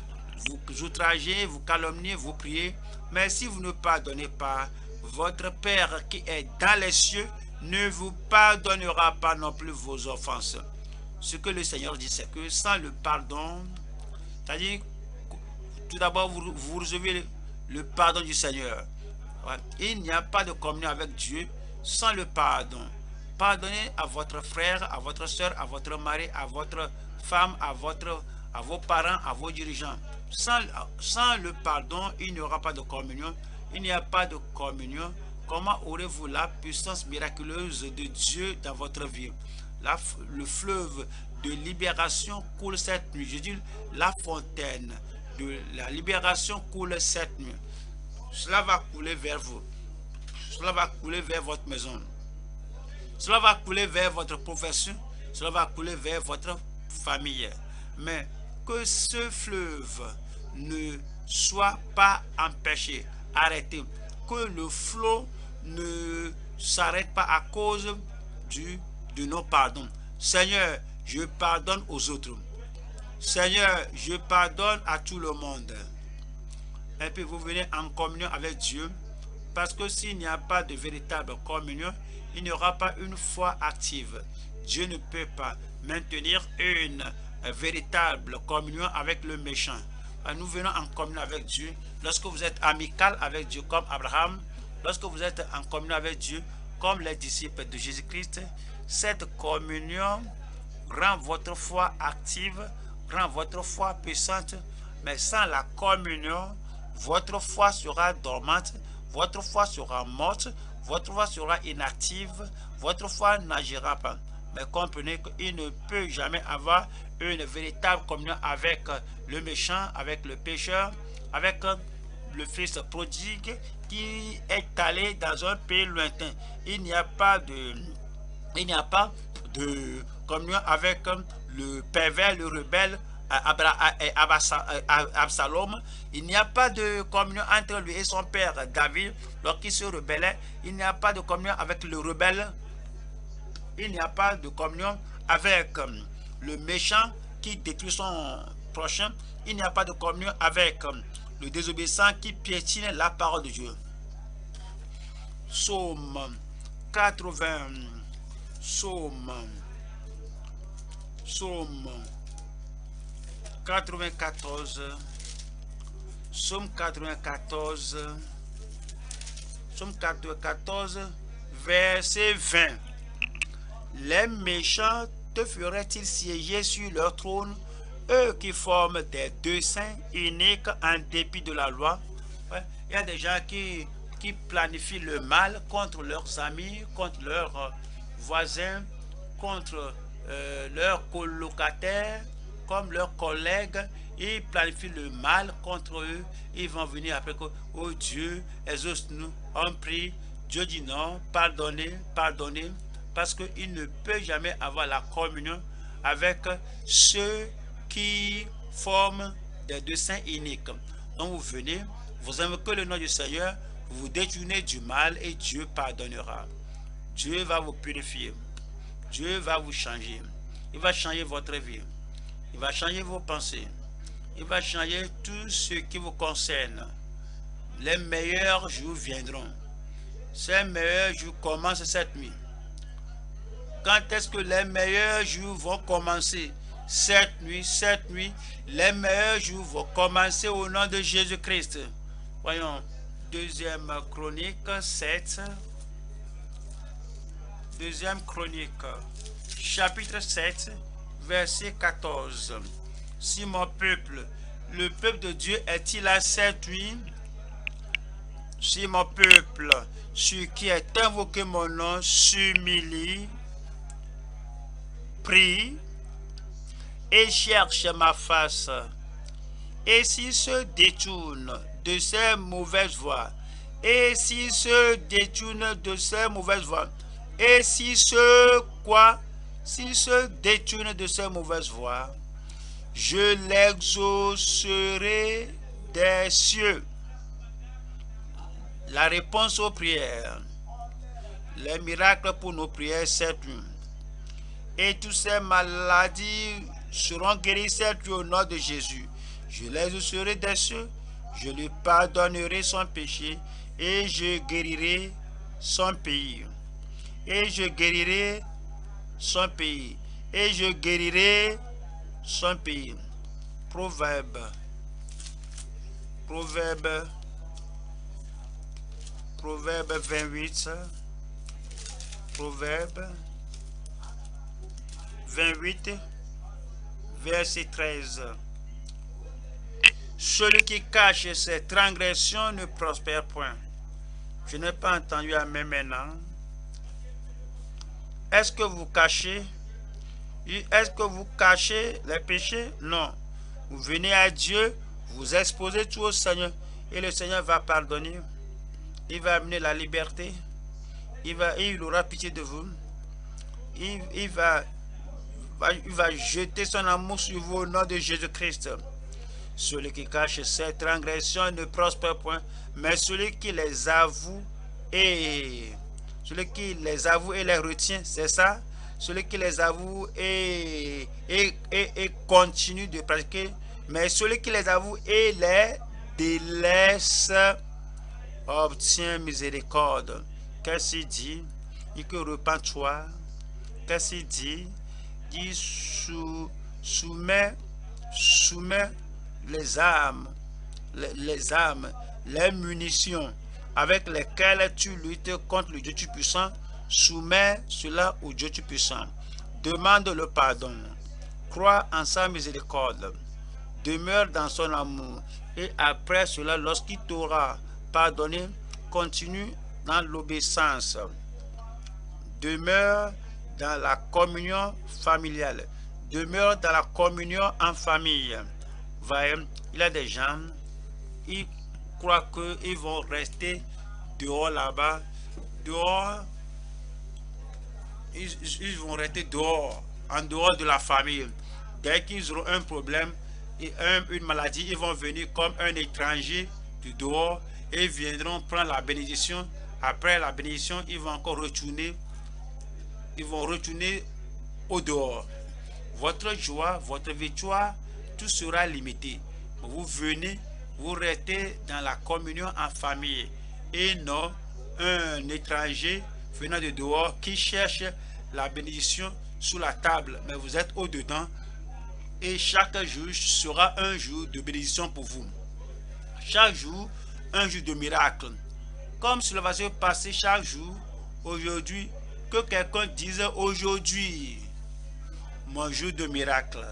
vous outragez, vous calomniez, vous priez. Mais si vous ne pardonnez pas, votre Père qui est dans les cieux ne vous pardonnera pas non plus vos offenses. Ce que le Seigneur dit, c'est que sans le pardon, c'est-à-dire, tout d'abord, vous recevez le pardon du Seigneur. Ouais. Il n'y a pas de communion avec Dieu sans le pardon. Pardonnez à votre frère, à votre soeur, à votre mari, à votre femme, à vos parents, à vos dirigeants. Sans le pardon, il n'y aura pas de communion. Il n'y a pas de communion. Comment aurez-vous la puissance miraculeuse de Dieu dans votre vie? Le fleuve de libération coule cette nuit. Je dis, la fontaine de la libération coule cette nuit. Cela va couler vers vous. Cela va couler vers votre maison. Cela va couler vers votre profession. Cela va couler vers votre famille. Mais que ce fleuve ne soit pas empêché, arrêté. Que le flot ne s'arrête pas à cause de nos pardons. Seigneur, je pardonne aux autres. Seigneur, je pardonne à tout le monde. Et puis vous venez en communion avec Dieu. Parce que s'il n'y a pas de véritable communion, il n'y aura pas une foi active. Dieu ne peut pas maintenir une véritable communion avec le méchant. Nous venons en communion avec Dieu lorsque vous êtes amical avec Dieu comme Abraham, lorsque vous êtes en communion avec Dieu comme les disciples de Jésus-Christ. Cette communion rend votre foi active, rend votre foi puissante, mais sans la communion, votre foi sera dormante, votre foi sera morte, votre foi sera inactive, votre foi n'agira pas. Mais comprenez qu'il ne peut jamais avoir une véritable communion avec le méchant, avec le pécheur, avec le fils prodigue qui est allé dans un pays lointain. Il n'y a pas de communion avec le pervers, le rebelle Absalom. Il n'y a pas de communion entre lui et son père David lorsqu'il se rebellait. Il n'y a pas de communion avec le rebelle. Il n'y a pas de communion avec le méchant qui détruit son prochain. Il n'y a pas de communion avec le désobéissant qui piétine la parole de Dieu. Psaume 94, verset 20. Les méchants te feraient-ils siéger sur leur trône, eux qui forment des desseins iniques en dépit de la loi? Il y a des gens qui planifient le mal contre leurs amis, contre leurs voisins, contre leurs colocataires, comme leurs collègues. Ils planifient le mal contre eux. Ils vont venir après que, oh Dieu, exauce-nous, on prie. Dieu dit non, pardonnez, pardonnez, parce qu'il ne peut jamais avoir la communion avec ceux qui forment des desseins iniques. Donc vous venez, vous invoquez le nom du Seigneur, vous vous détournez du mal et Dieu pardonnera. Dieu va vous purifier. Dieu va vous changer. Il va changer votre vie. Il va changer vos pensées. Il va changer tout ce qui vous concerne. Les meilleurs jours viendront. Ces meilleurs jours commencent cette nuit. Quand est-ce que les meilleurs jours vont commencer? Cette nuit, les meilleurs jours vont commencer au nom de Jésus-Christ. Voyons, deuxième Chronique 7. Deuxième Chronique, chapitre 7, verset 14. Si mon peuple, le peuple de Dieu, est-il à cette nuit? Si mon peuple, sur qui est invoqué mon nom, s'humilie, prie et cherche ma face, et s'il se détourne de ses mauvaises voies, et s'il se détourne de ses mauvaises voies, et s'il se détourne de ses mauvaises voies, je l'exaucerai des cieux. La réponse aux prières, les miracles pour nos prières cette nuit. Et toutes ces maladies seront guéries cette nuit au nom de Jésus. Je l'exaucerai des cieux, je lui pardonnerai son péché et je guérirai son pays. Et je guérirai son pays. Et je guérirai son pays. Proverbe 28. Proverbe 28, verset 13. Celui qui cache ses transgressions ne prospère point. Je n'ai pas entendu amen maintenant. Est-ce que vous cachez? Est-ce que vous cachez les péchés? Non. Vous venez à Dieu, vous exposez tout au Seigneur et le Seigneur va pardonner. Il va amener la liberté. Il aura pitié de vous. Il va jeter son amour sur vous au nom de Jésus-Christ. Celui qui cache ses transgressions ne prospère point, mais celui qui les avoue et les retient, c'est ça? Celui qui les avoue et continue de pratiquer, mais celui qui les avoue et les délaisse obtient miséricorde. Qu'est-ce qu'il dit? dit que repens-toi. Qu'est-ce qu'il dit? Il dit soumets les armes, les munitions avec lesquelles tu luttes contre le Dieu Tout-Puissant. Soumets cela au Dieu Tout-Puissant. Demande le pardon. Crois en sa miséricorde. Demeure dans son amour. Et après cela, lorsqu'il t'aura pardonné, continue dans l'obéissance. Demeure dans la communion familiale. Demeure dans la communion en famille. Voyez, il y a des gens, ils croient qu'ils vont rester dehors là-bas. Dehors, ils vont rester dehors, en dehors de la famille. Dès qu'ils auront un problème et une maladie, ils vont venir comme un étranger du dehors et viendront prendre la bénédiction. Après la bénédiction, ils vont encore retourner. Ils vont retourner au dehors. Votre joie, votre victoire, tout sera limité. Vous venez, vous restez dans la communion en famille et non un étranger venant de dehors qui cherche la bénédiction sous la table, mais vous êtes au-dedans et chaque jour sera un jour de bénédiction pour vous. Chaque jour, un jour de miracle. Comme cela va se passer chaque jour, aujourd'hui, que quelqu'un dise aujourd'hui, mon jour de miracle.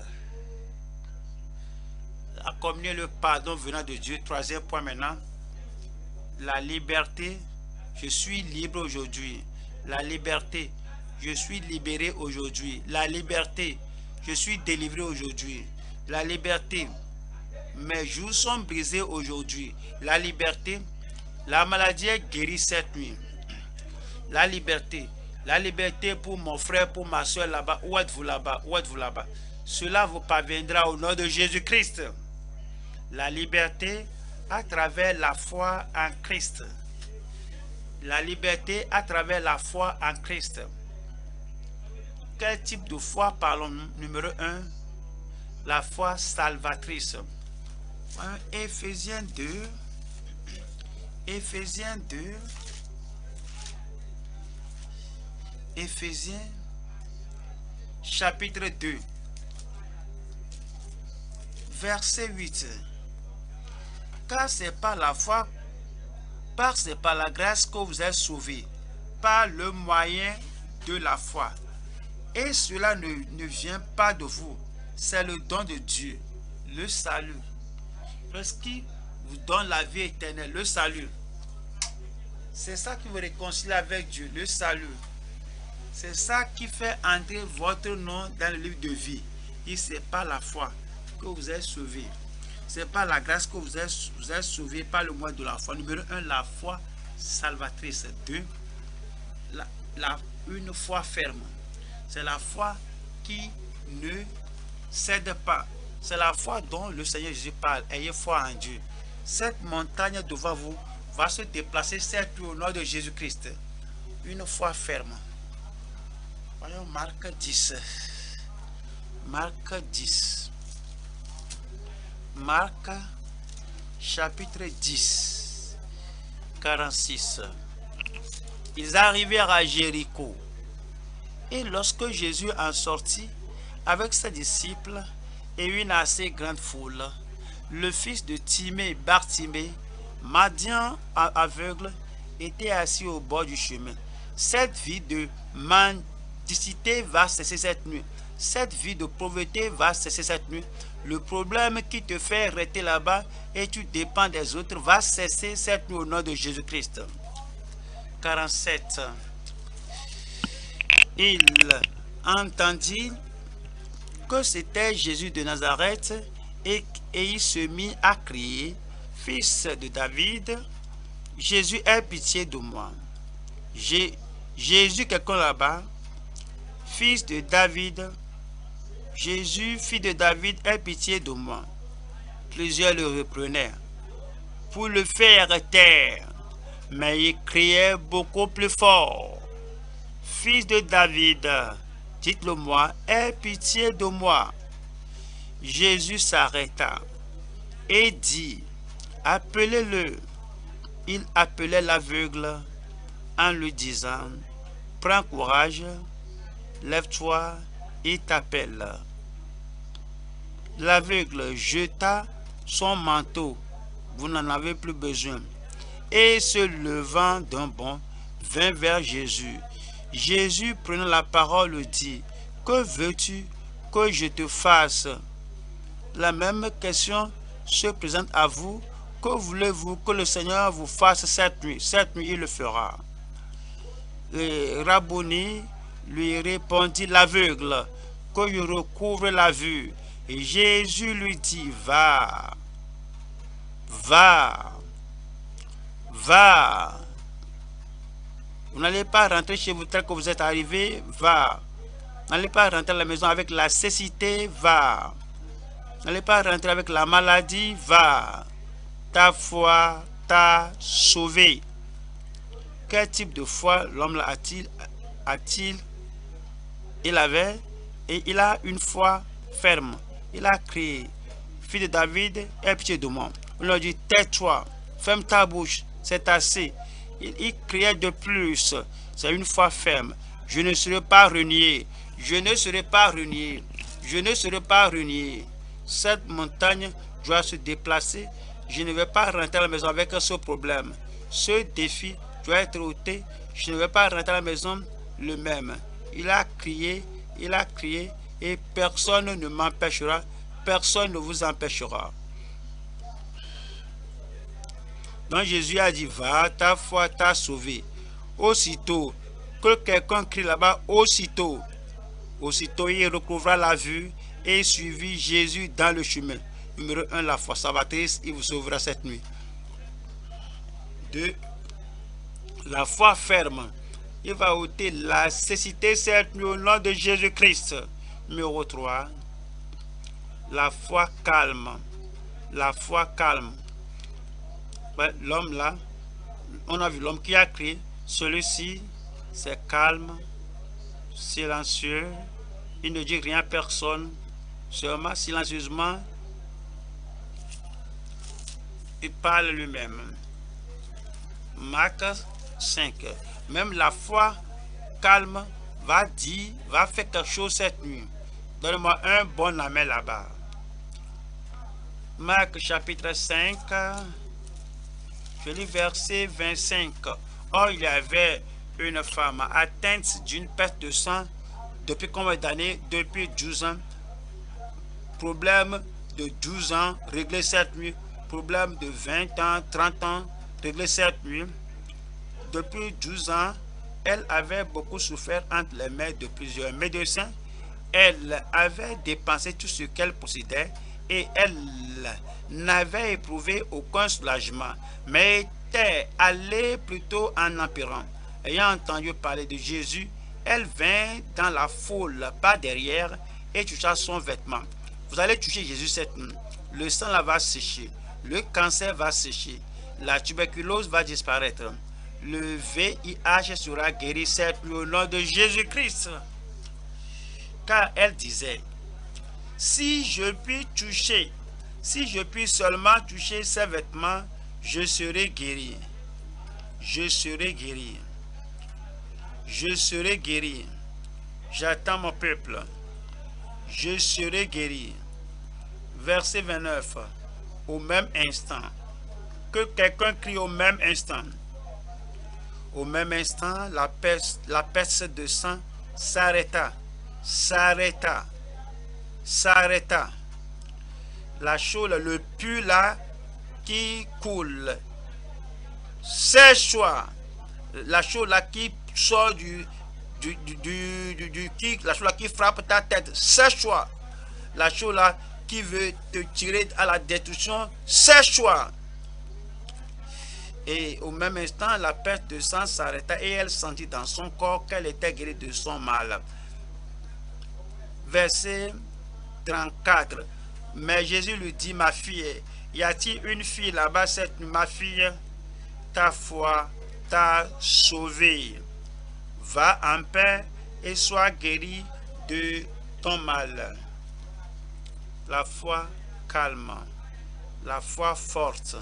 La communion, le pardon venant de Dieu. Troisième point maintenant, la liberté. Je suis libre aujourd'hui. La liberté. Je suis libéré aujourd'hui. La liberté. Je suis délivré aujourd'hui. La liberté. Mes jours sont brisés aujourd'hui. La liberté. La maladie est guérie cette nuit. La liberté. La liberté pour mon frère, pour ma soeur là-bas. Où êtes-vous là-bas? Où êtes-vous là-bas? Cela vous parviendra au nom de Jésus-Christ. La liberté à travers la foi en Christ. La liberté à travers la foi en Christ. Quel type de foi parlons-nous? Numéro 1, la foi salvatrice. Éphésiens 2. Éphésiens 2. Éphésiens chapitre 2. Verset 8. Car c'est par la foi, c'est par la grâce que vous êtes sauvés, par le moyen de la foi. Et cela ne vient pas de vous, c'est le don de Dieu, le salut. Parce qu'il vous donne la vie éternelle, le salut. C'est ça qui vous réconcilie avec Dieu, le salut. C'est ça qui fait entrer votre nom dans le livre de vie. Et c'est par la foi que vous êtes sauvés. C'est par la grâce que vous êtes sauvés par le moyen de la foi. Numéro 1, la foi salvatrice. 2, une foi ferme. C'est la foi qui ne cède pas. C'est la foi dont le Seigneur Jésus parle. Ayez foi en Dieu. Cette montagne devant vous va se déplacer cette nuit au nom de Jésus-Christ. Une foi ferme. Voyons Marc 10. Marc 10. Marc chapitre 10. 46. Ils arrivèrent à Jéricho. Et lorsque Jésus en sortit avec ses disciples et une assez grande foule, le fils de Timée, Bartimée, mendiant aveugle, était assis au bord du chemin. Cette vie de mendicité va cesser cette nuit. Cette vie de pauvreté va cesser cette nuit. Le problème qui te fait rester là-bas et tu dépends des autres va cesser cette nuit au nom de Jésus-Christ. 47. Il entendit que c'était Jésus de Nazareth et il se mit à crier, « Fils de David, Jésus, aie pitié de moi. » Jésus, quelqu'un là-bas, fils de David, Jésus, fils de David, aie pitié de moi. Plusieurs le reprenaient pour le faire taire, mais il criait beaucoup plus fort. Fils de David, dites-le moi, aie pitié de moi. Jésus s'arrêta et dit, appelez-le. Il appelait l'aveugle en lui disant, prends courage, lève-toi, il t'appelle. L'aveugle jeta son manteau, vous n'en avez plus besoin, et se levant d'un bond, vint vers Jésus. Jésus, prenant la parole, dit: que veux-tu que je te fasse? La même question se présente à vous. Que voulez-vous que le Seigneur vous fasse cette nuit? Cette nuit, il le fera. Et Rabboni lui répondit, l'aveugle, que je recouvre la vue. Et Jésus lui dit: va, va, va. Vous n'allez pas rentrer chez vous tel que vous êtes arrivé, va. N'allez pas rentrer à la maison avec la cécité, va. N'allez pas rentrer avec la maladie, va. Ta foi t'a sauvé. Quel type de foi l'homme a-t-il? Il avait, et il a une foi ferme. Il a crié: fils de David, aie pitié de moi. On lui a dit: tais-toi, ferme ta bouche, c'est assez. Il criait de plus. C'est une foi ferme. Je ne serai pas renié. Je ne serai pas renié. Je ne serai pas renié. Cette montagne doit se déplacer. Je ne vais pas rentrer à la maison avec ce problème. Ce défi doit être ôté. Je ne vais pas rentrer à la maison le même. Il a crié, et personne ne m'empêchera. Personne ne vous empêchera. Donc Jésus a dit: va, ta foi t'a sauvé. Aussitôt que quelqu'un crie là-bas, aussitôt il recouvra la vue et suivit Jésus dans le chemin. Numéro 1, la foi salvatrice, il vous sauvera cette nuit. 2, la foi ferme, il va ôter la cécité cette nuit au nom de Jésus-Christ. Numéro 3, la foi calme. La foi calme. L'homme là, on a vu l'homme qui a crié, celui-ci c'est calme, silencieux, il ne dit rien à personne, seulement silencieusement il parle lui-même. Marc 5. Même la foi calme va faire quelque chose cette nuit. Donne-moi un bon amen là-bas. Marc chapitre 5. Je lis verset 25. Or, il y avait une femme atteinte d'une perte de sang depuis combien d'années? Depuis 12 ans. Problème de 12 ans, réglé cette nuit. Problème de 20 ans, 30 ans, réglé cette nuit. Depuis 12 ans, elle avait beaucoup souffert entre les mains de plusieurs médecins. Elle avait dépensé tout ce qu'elle possédait et elle n'avait éprouvé aucun soulagement, mais était allée plutôt en empirant. Ayant entendu parler de Jésus, elle vint dans la foule par derrière et toucha son vêtement. Vous allez toucher Jésus cette nuit. Le sang là va sécher, le cancer va sécher, la tuberculose va disparaître, le VIH sera guéri cette nuit au nom de Jésus-Christ. Car elle disait: si je puis seulement toucher ses vêtements, je serai guéri. Je serai guéri. Je serai guéri. J'attends mon peuple. Je serai guéri. Verset 29. Au même instant. Que quelqu'un crie au même instant. Au même instant, la perte de sang s'arrêta. S'arrêta. La chose, le pu là qui coule, sèche-toi. La chose là qui sort la chose là qui frappe ta tête, sèche-toi. La chose là qui veut te tirer à la destruction, sèche-toi. Et au même instant, la perte de sang s'arrêta et elle sentit dans son corps qu'elle était guérie de son mal. Verset 34. Mais Jésus lui dit: ma fille, y a-t-il une fille là-bas cette nuit? Ma fille, ta foi t'a sauvée. Va en paix et sois guérie de ton mal. La foi calme, la foi forte.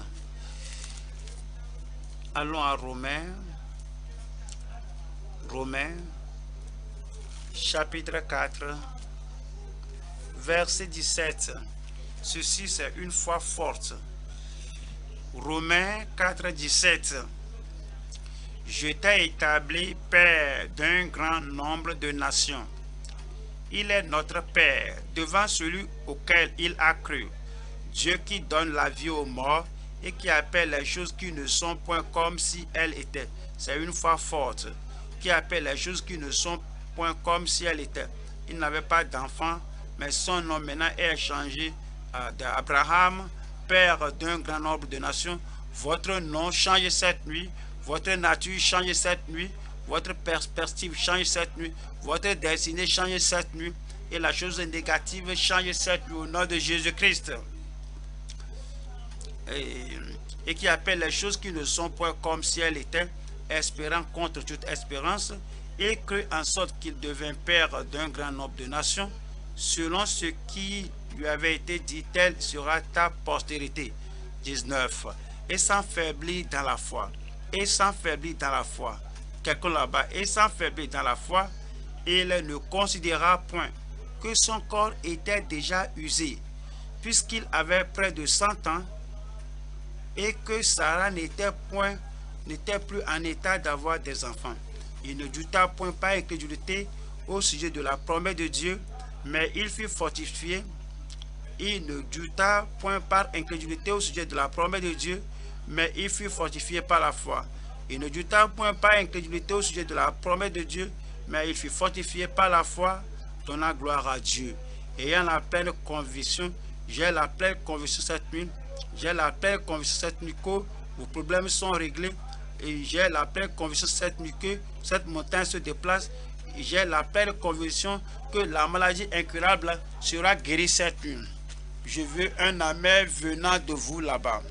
Allons à Romains, Romains, chapitre 4, verset 17. Ceci, c'est une foi forte. Romains 4, 17. Je t'ai établi père d'un grand nombre de nations. Il est notre Père devant celui auquel il a cru. Dieu qui donne la vie aux morts et qui appelle les choses qui ne sont point comme si elles étaient. C'est une foi forte. Qui appelle les choses qui ne sont point comme si elles étaient. Il n'avait pas d'enfant, mais son nom maintenant est changé d'Abraham, père d'un grand nombre de nations. Votre nom change cette nuit. Votre nature change cette nuit. Votre perspective change cette nuit. Votre destinée change cette nuit. Et la chose négative change cette nuit au nom de Jésus-Christ. Et qui appelle les choses qui ne sont point comme si elles étaient, espérant contre toute espérance, et crut en sorte qu'il devint père d'un grand nombre de nations, selon ce qui lui avait été dit, telle sera ta postérité. 19. Et s'enfaiblit dans la foi. Et s'enfaiblit dans la foi. Quelqu'un là-bas. Et s'enfaiblit dans la foi, il ne considéra point que son corps était déjà usé, puisqu'il avait près de 100 ans, et que Sarah n'était plus en état d'avoir des enfants. Il ne douta point par incrédulité au sujet de la promesse de Dieu, mais il fut fortifié. Il ne douta point par incrédulité au sujet de la promesse de Dieu, mais il fut fortifié par la foi. Il ne douta point par incrédulité au sujet de la promesse de Dieu, mais il fut fortifié par la foi, donnant gloire à Dieu. Ayant la pleine conviction, j'ai la pleine conviction cette nuit, j'ai la pleine conviction cette nuit que vos problèmes sont réglés, et j'ai la pleine conviction cette nuit que cette montagne se déplace, et j'ai la pleine conviction que la maladie incurable sera guérie cette nuit. Je veux un amen venant de vous là-bas.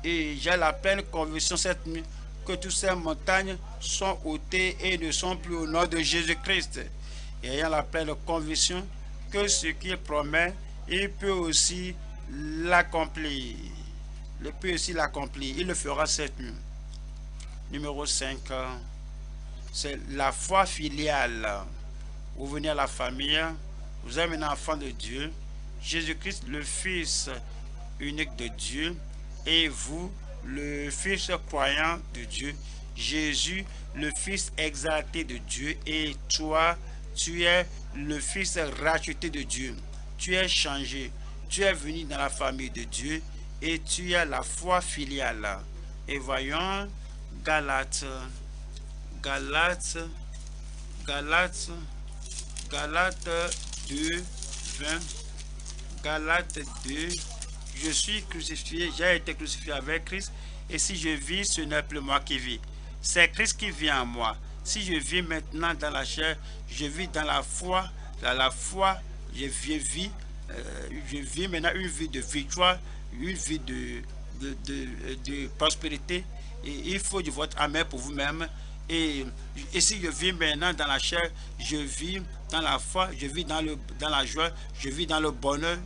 Et j'ai la pleine conviction cette nuit que toutes ces montagnes sont ôtées et ne sont plus au nom de Jésus-Christ. Et ayant la pleine conviction que ce qu'il promet, il peut aussi l'accomplir. Il peut aussi l'accomplir. Il le fera cette nuit. Numéro 5, c'est la foi filiale. Vous venez à la famille, vous êtes un enfant de Dieu, Jésus-Christ, le Fils unique de Dieu, et vous, le Fils croyant de Dieu, Jésus, le Fils exalté de Dieu, et toi, tu es le Fils racheté de Dieu. Tu es changé, tu es venu dans la famille de Dieu, et tu as la foi filiale. Et voyons Galates 2, 20. Galates 2, je suis crucifié, j'ai été crucifié avec Christ, et si je vis, ce n'est plus moi qui vis, c'est Christ qui vit en moi. Si je vis maintenant dans la chair, je vis dans la foi, je vis maintenant une vie de victoire, une vie de prospérité, et il faut de votre amen pour vous-même. Et si je vis maintenant dans la chair, je vis dans la foi, je vis dans la joie, je vis dans le bonheur,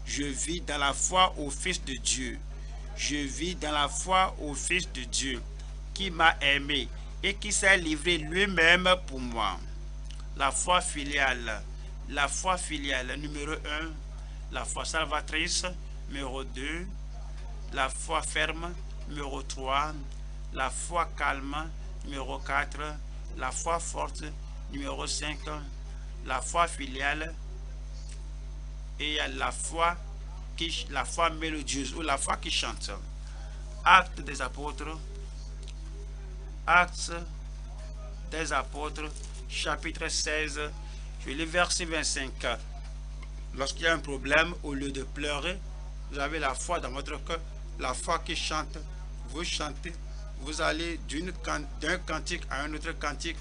je vis dans la foi au Fils de Dieu. Je vis dans la foi au Fils de Dieu qui m'a aimé et qui s'est livré lui-même pour moi. La foi filiale. La foi filiale, numéro 1. La foi salvatrice, numéro 2. La foi ferme, numéro 3. La foi calme, numéro 4, la foi forte, numéro 5, la foi filiale, et la foi mélodieuse ou la foi qui chante. Actes des apôtres, chapitre 16, je lis verset 25. Lorsqu'il y a un problème, au lieu de pleurer, vous avez la foi dans votre cœur, la foi qui chante, vous chantez. Vous allez d'un cantique à un autre cantique,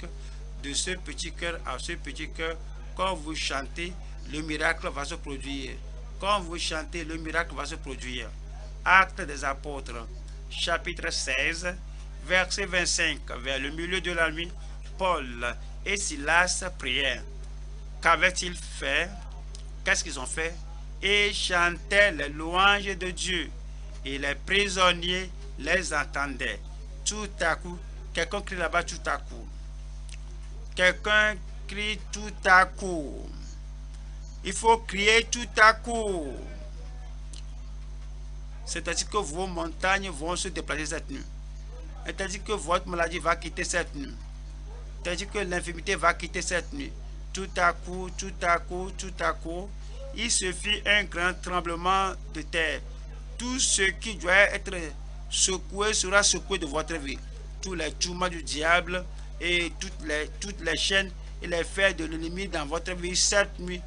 de ce petit cœur à ce petit cœur. Quand vous chantez, le miracle va se produire. Quand vous chantez, le miracle va se produire. Actes des apôtres, chapitre 16, verset 25. Vers le milieu de la nuit, Paul et Silas prièrent. Qu'avaient-ils fait? Qu'est-ce qu'ils ont fait? Et chantaient les louanges de Dieu. Et les prisonniers les entendaient. Tout à coup, quelqu'un crie là-bas tout à coup. Quelqu'un crie tout à coup. Il faut crier tout à coup. C'est-à-dire que vos montagnes vont se déplacer cette nuit. C'est-à-dire que votre maladie va quitter cette nuit. C'est-à-dire que l'infirmité va quitter cette nuit. Tout à coup, tout à coup, tout à coup, il se fit un grand tremblement de terre. Tout ce qui doit être secoué sera secoué de votre vie. Tous les tourments du diable et toutes les chaînes et les fers de l'ennemi dans votre vie cette nuit,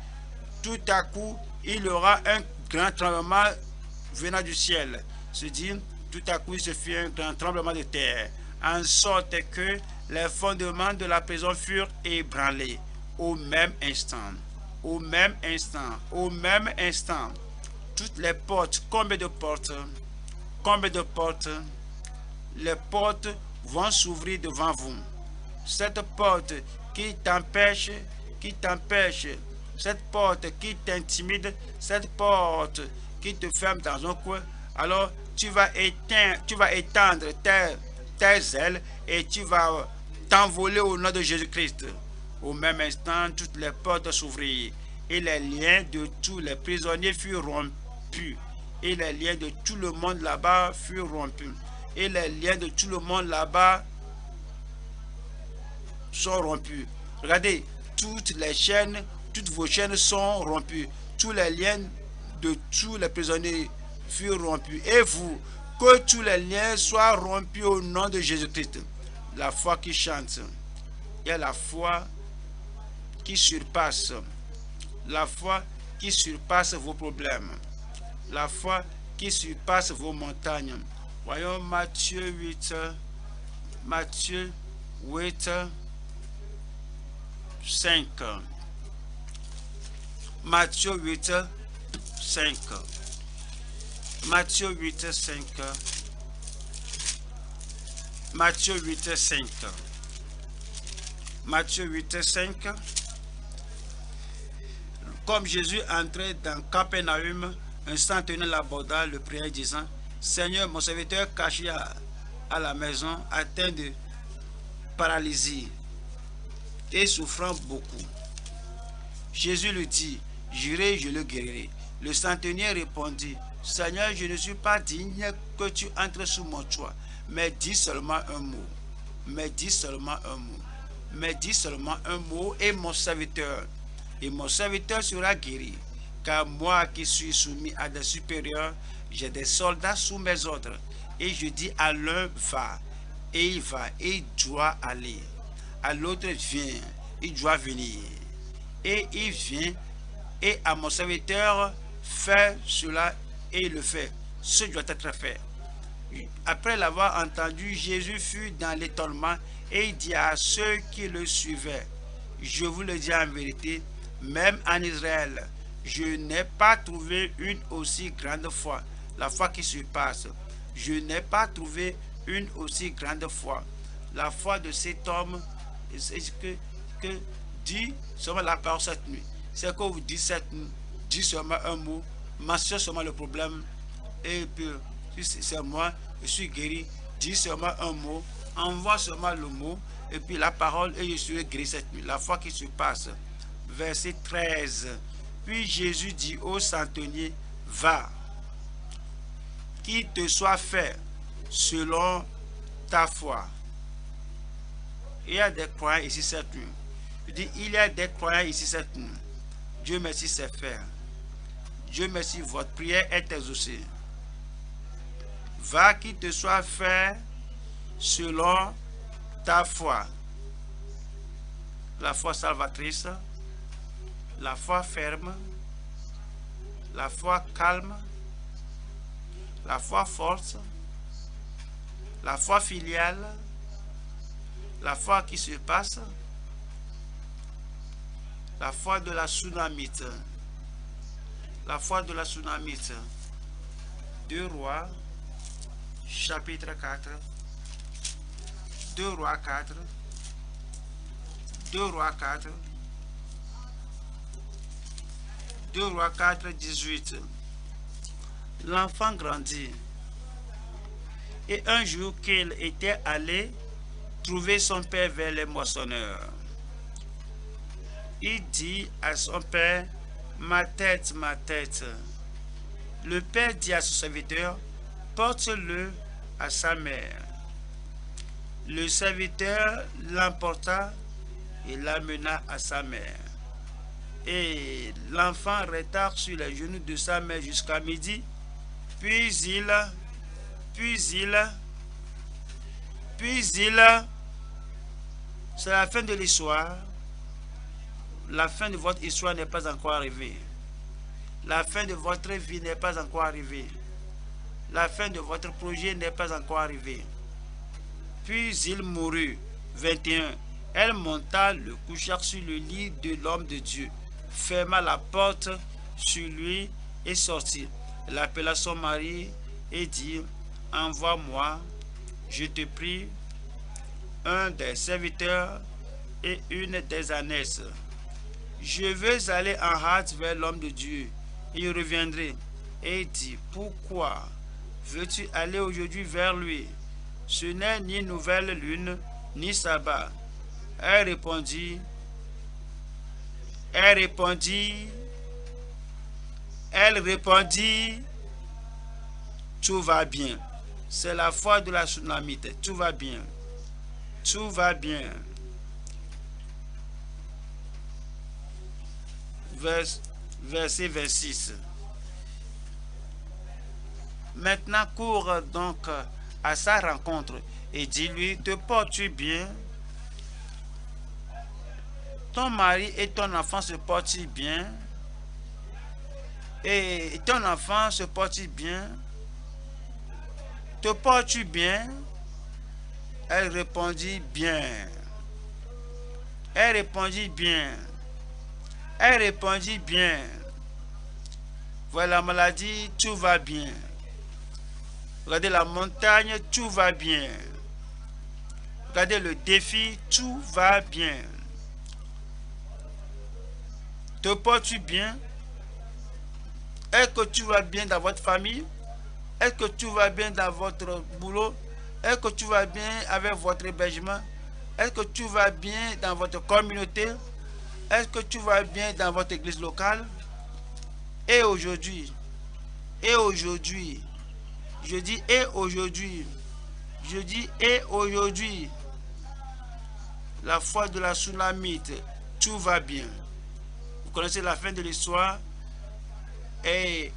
tout à coup, il y aura un grand tremblement venant du ciel. Se dit, tout à coup, il se fit un grand tremblement de terre, en sorte que les fondements de la prison furent ébranlés au même instant. Au même instant, au même instant, toutes les portes, combien de portes, les portes vont s'ouvrir devant vous. Cette porte qui t'empêche, cette porte qui t'intimide, cette porte qui te ferme dans un coin, alors tu vas étendre tes ailes et tu vas t'envoler au nom de Jésus-Christ. Au même instant, toutes les portes s'ouvrirent et les liens de tous les prisonniers furent rompus. Et les liens de tout le monde là-bas furent rompus. Et les liens de tout le monde là-bas sont rompus. Regardez, toutes les chaînes, toutes vos chaînes sont rompues. Tous les liens de tous les prisonniers furent rompus. Et vous, que tous les liens soient rompus au nom de Jésus-Christ. La foi qui chante. Il y a la foi qui surpasse. La foi qui surpasse vos problèmes. La foi qui surpasse vos montagnes. Voyons Matthieu 8, 5. Matthieu 8, 5. Matthieu 8, 5. Matthieu 8, 5. Matthieu 8, 5. Comme Jésus entrait dans Capernaum, un centenier l'aborda, le pria disant, Seigneur, mon serviteur caché à la maison, atteint de paralysie et souffrant beaucoup. Jésus lui dit, j'irai, je le guérirai. Le centenier répondit, Seigneur, je ne suis pas digne que tu entres sous mon toit, mais dis seulement un mot. Mais dis seulement un mot. Mais dis seulement un mot et mon serviteur sera guéri. Car moi qui suis soumis à des supérieurs, j'ai des soldats sous mes ordres. Et je dis à l'un, va, et il va, et il doit aller. À l'autre, viens, il doit venir. Et il vient, et à mon serviteur, fais cela, et il le fait. Ce doit être fait. Après l'avoir entendu, Jésus fut dans l'étonnement, et il dit à ceux qui le suivaient, je vous le dis en vérité, même en Israël, je n'ai pas trouvé une aussi grande foi, la foi qui surpasse. Je n'ai pas trouvé une aussi grande foi. La foi de cet homme, c'est que dit seulement la parole cette nuit. C'est que vous dites cette nuit, dit seulement un mot, mentionne seulement le problème, et puis, si c'est moi, je suis guéri, dis seulement un mot, envoie seulement le mot, et puis la parole, et je serai guéri cette nuit. La foi qui surpasse. Verset 13. Puis Jésus dit au centenier, va, qu'il te soit fait selon ta foi. Il y a des croyants ici cette nuit. Je dis, il y a des croyants ici cette nuit. Dieu merci, c'est fait. Dieu merci, votre prière est exaucée. Va, qu'il te soit fait selon ta foi. La foi salvatrice, la foi ferme, la foi calme, la foi forte, la foi filiale, la foi qui se passe, la foi de la Sunamite, la foi de la Sunamite. 2 Rois, chapitre 4, 2 Rois 4, 2 Rois 4, 2 Rois 4, 18. L'enfant grandit. Et un jour qu'il était allé trouver son père vers les moissonneurs, il dit à son père, ma tête, ma tête. Le père dit à son serviteur, porte-le à sa mère. Le serviteur l'emporta et l'amena à sa mère. Et l'enfant resta sur les genoux de sa mère jusqu'à midi. Puis il, c'est la fin de l'histoire. La fin de votre histoire n'est pas encore arrivée. La fin de votre vie n'est pas encore arrivée. La fin de votre projet n'est pas encore arrivée. Puis il mourut. 21. Elle monta, le coucha sur le lit de l'homme de Dieu, ferma la porte sur lui et sortit. Elle appela son mari et dit, envoie-moi, je te prie, un des serviteurs et une des ânesses. Je veux aller en hâte vers l'homme de Dieu. Il reviendrait et dit, pourquoi veux-tu aller aujourd'hui vers lui? Ce n'est ni nouvelle lune, ni sabbat. Elle répondit, tout va bien. C'est la foi de la Sunamite. Tout va bien. Tout va bien. Verset 26. Maintenant cours donc à sa rencontre et dis-lui, te portes-tu bien? Ton mari et ton enfant se portent-ils bien? Et ton enfant se porte-t-il bien? Te portes-tu bien? Elle répondit bien. Elle répondit bien. Elle répondit bien. Voilà la maladie, tout va bien. Regardez la montagne, tout va bien. Regardez le défi, tout va bien. Te portes-tu bien? Est-ce que tu vas bien dans votre famille? Est-ce que tu vas bien dans votre boulot? Est-ce que tu vas bien avec votre hébergement? Est-ce que tu vas bien dans votre communauté? Est-ce que tu vas bien dans votre église locale? Et aujourd'hui, je dis et aujourd'hui, la foi de la Sunamite, tout va bien. Vous connaissez la fin de l'histoire. Et